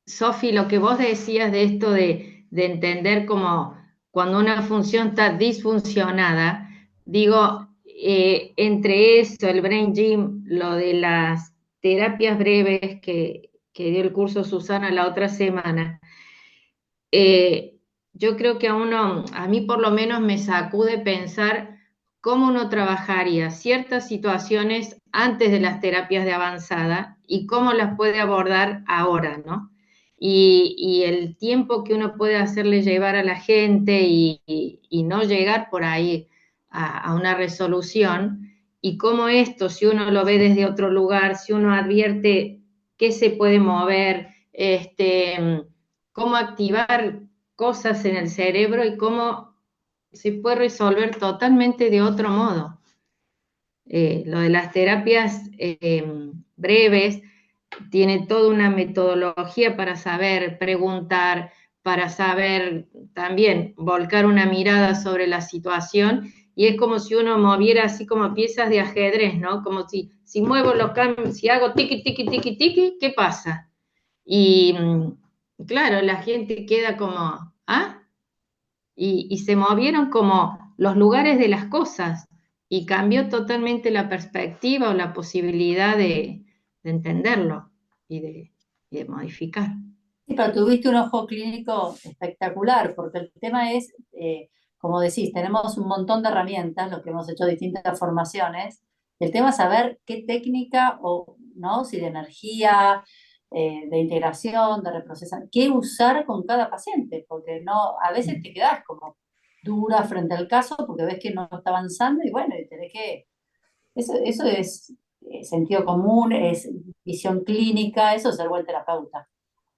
Sofi, lo que vos decías de esto de entender como cuando una función está disfuncionada, digo, entre eso, el Brain Gym, lo de las terapias breves que dio el curso Susana la otra semana, yo creo que a mí por lo menos me sacude pensar cómo uno trabajaría ciertas situaciones antes de las terapias de avanzada y cómo las puede abordar ahora, ¿no? Y el tiempo que uno puede hacerle llevar a la gente y no llegar por ahí a una resolución, y cómo esto, si uno lo ve desde otro lugar, si uno advierte qué se puede mover, cómo activar cosas en el cerebro y cómo se puede resolver totalmente de otro modo. Lo de las terapias breves tiene toda una metodología para saber preguntar, para saber también volcar una mirada sobre la situación, y es como si uno moviera así como piezas de ajedrez, ¿no? Como si muevo los cambios, si hago tiki, tiki, tiki, tiki, ¿qué pasa? Y claro, la gente queda como, ¿ah? Y se movieron como los lugares de las cosas y cambió totalmente la perspectiva o la posibilidad de entenderlo y de modificar. Sí, pero tuviste un ojo clínico espectacular, porque el tema es, como decís, tenemos un montón de herramientas, los que hemos hecho distintas formaciones. El tema es saber qué técnica o no, si de energía, de integración, de reprocesar, qué usar con cada paciente, porque no, a veces te quedás como dura frente al caso porque ves que no está avanzando y bueno, y tenés que. Eso es sentido común, es visión clínica, eso es ser buen terapeuta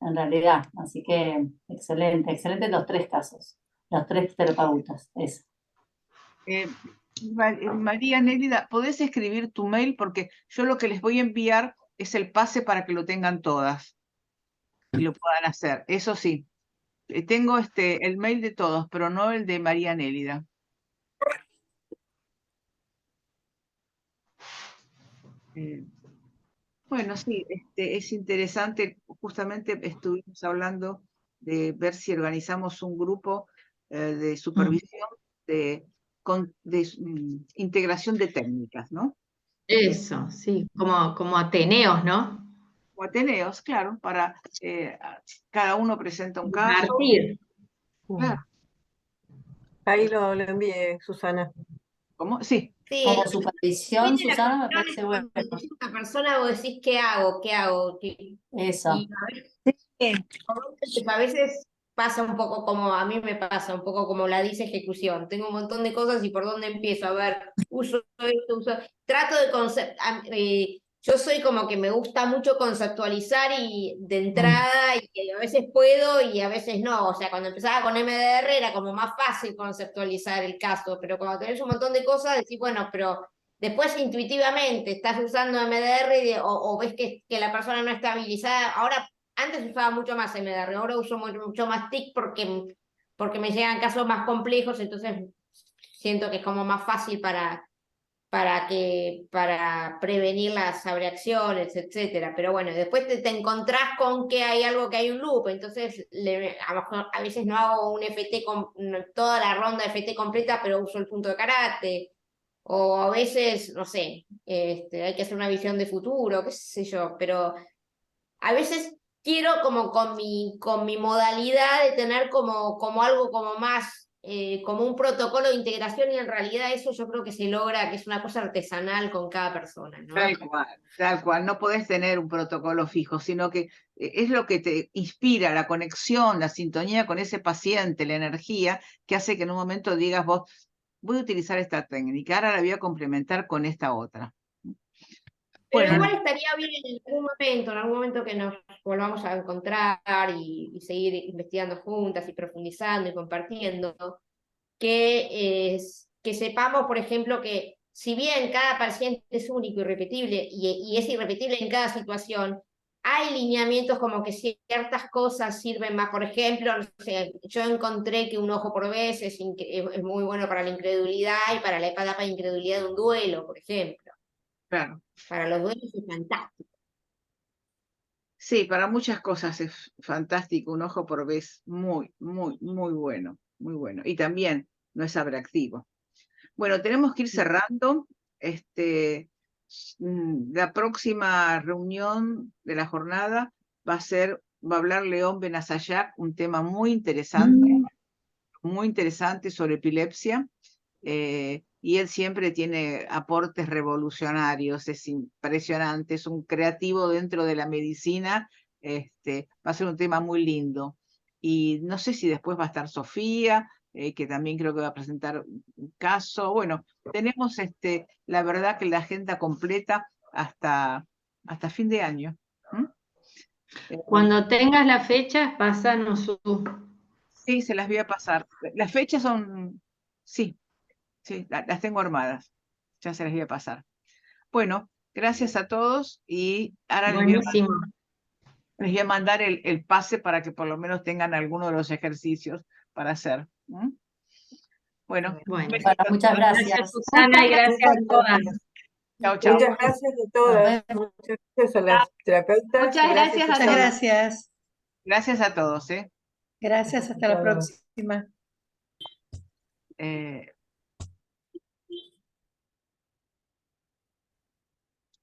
en realidad. Así que excelente, excelente los tres casos, los tres terapeutas. Eso. María Nélida, ¿podés escribir tu mail? Porque yo lo que les voy a enviar es el pase para que lo tengan todas y lo puedan hacer. Eso sí, tengo el mail de todos, pero no el de María Nélida. Bueno, sí, es interesante. Justamente estuvimos hablando de ver si organizamos un grupo de supervisión de integración de técnicas, ¿no? Eso, sí, como Ateneos, ¿no? O Ateneos, claro, para cada uno presenta un caso. Compartir. Claro. Ahí lo envié, Susana. ¿Cómo? Sí. Sí, Como supervisión, depende de la Susana, me cuestión, parece es bueno. cuando decís una persona, vos decís, ¿qué hago? ¿Qué hago? Eso. Y a veces pasa un poco como, a mí me pasa un poco como la dice ejecución. Tengo un montón de cosas y por dónde empiezo. A ver, uso esto, trato de yo soy como que me gusta mucho conceptualizar y de entrada y a veces puedo y a veces no. O sea, cuando empezaba con MDR era como más fácil conceptualizar el caso, pero cuando tenés un montón de cosas decís, bueno, pero Después intuitivamente estás usando MDR o ves que la persona no está habilitada. Ahora, antes usaba mucho más MDR, ahora uso mucho más TIC porque me llegan casos más complejos, entonces siento que es como más fácil para prevenir las sobreacciones, etcétera. Pero bueno, después te encontrás con que hay algo, que hay un loop, entonces a veces no hago un FT toda la ronda de FT completa, pero uso el punto de karate. O a veces, no sé, hay que hacer una visión de futuro, qué sé yo, pero a veces quiero como con mi modalidad de tener como algo como más, como un protocolo de integración, y en realidad eso yo creo que se logra, que es una cosa artesanal con cada persona, ¿no? Tal cual, no podés tener un protocolo fijo, sino que es lo que te inspira, la conexión, la sintonía con ese paciente, la energía, que hace que en un momento digas vos, voy a utilizar esta técnica, ahora la voy a complementar con esta otra. Pero Bueno, igual estaría bien en algún momento que nos volvamos a encontrar y seguir investigando juntas y profundizando y compartiendo, que sepamos, por ejemplo, que si bien cada paciente es único y repetible y es irrepetible en cada situación, hay lineamientos como que ciertas cosas sirven más. Por ejemplo, no sé, yo encontré que un ojo por vez es muy bueno para la incredulidad y para la etapa de incredulidad de un duelo, por ejemplo. claro. Para los duelos es fantástico. Sí, para muchas cosas es fantástico, un ojo por vez, muy, muy, muy bueno, muy bueno. Y también no es abractivo. Bueno, tenemos que ir cerrando. La próxima reunión de la jornada va a hablar León Benazayac, un tema muy interesante sobre epilepsia. Y él siempre tiene aportes revolucionarios, es impresionante, es un creativo dentro de la medicina. Va a ser un tema muy lindo. Y no sé si después va a estar Sofía, que también creo que va a presentar un caso. Bueno, tenemos la verdad que la agenda completa hasta fin de año. Cuando tengas las fechas, pásanos Sí, se las voy a pasar. Las fechas son, sí, las tengo armadas. Ya se las voy a pasar. Bueno, gracias a todos y ahora Buenísimo. les voy a mandar el pase para que por lo menos tengan alguno de los ejercicios para hacer. Bueno, Bueno, Muchas gracias gracias. Susana y gracias a todas. chao, chao. Muchas gracias a todas. Muchas gracias a las terapeutas. Muchas gracias a Susana. gracias. Gracias a todos. Gracias, hasta la próxima.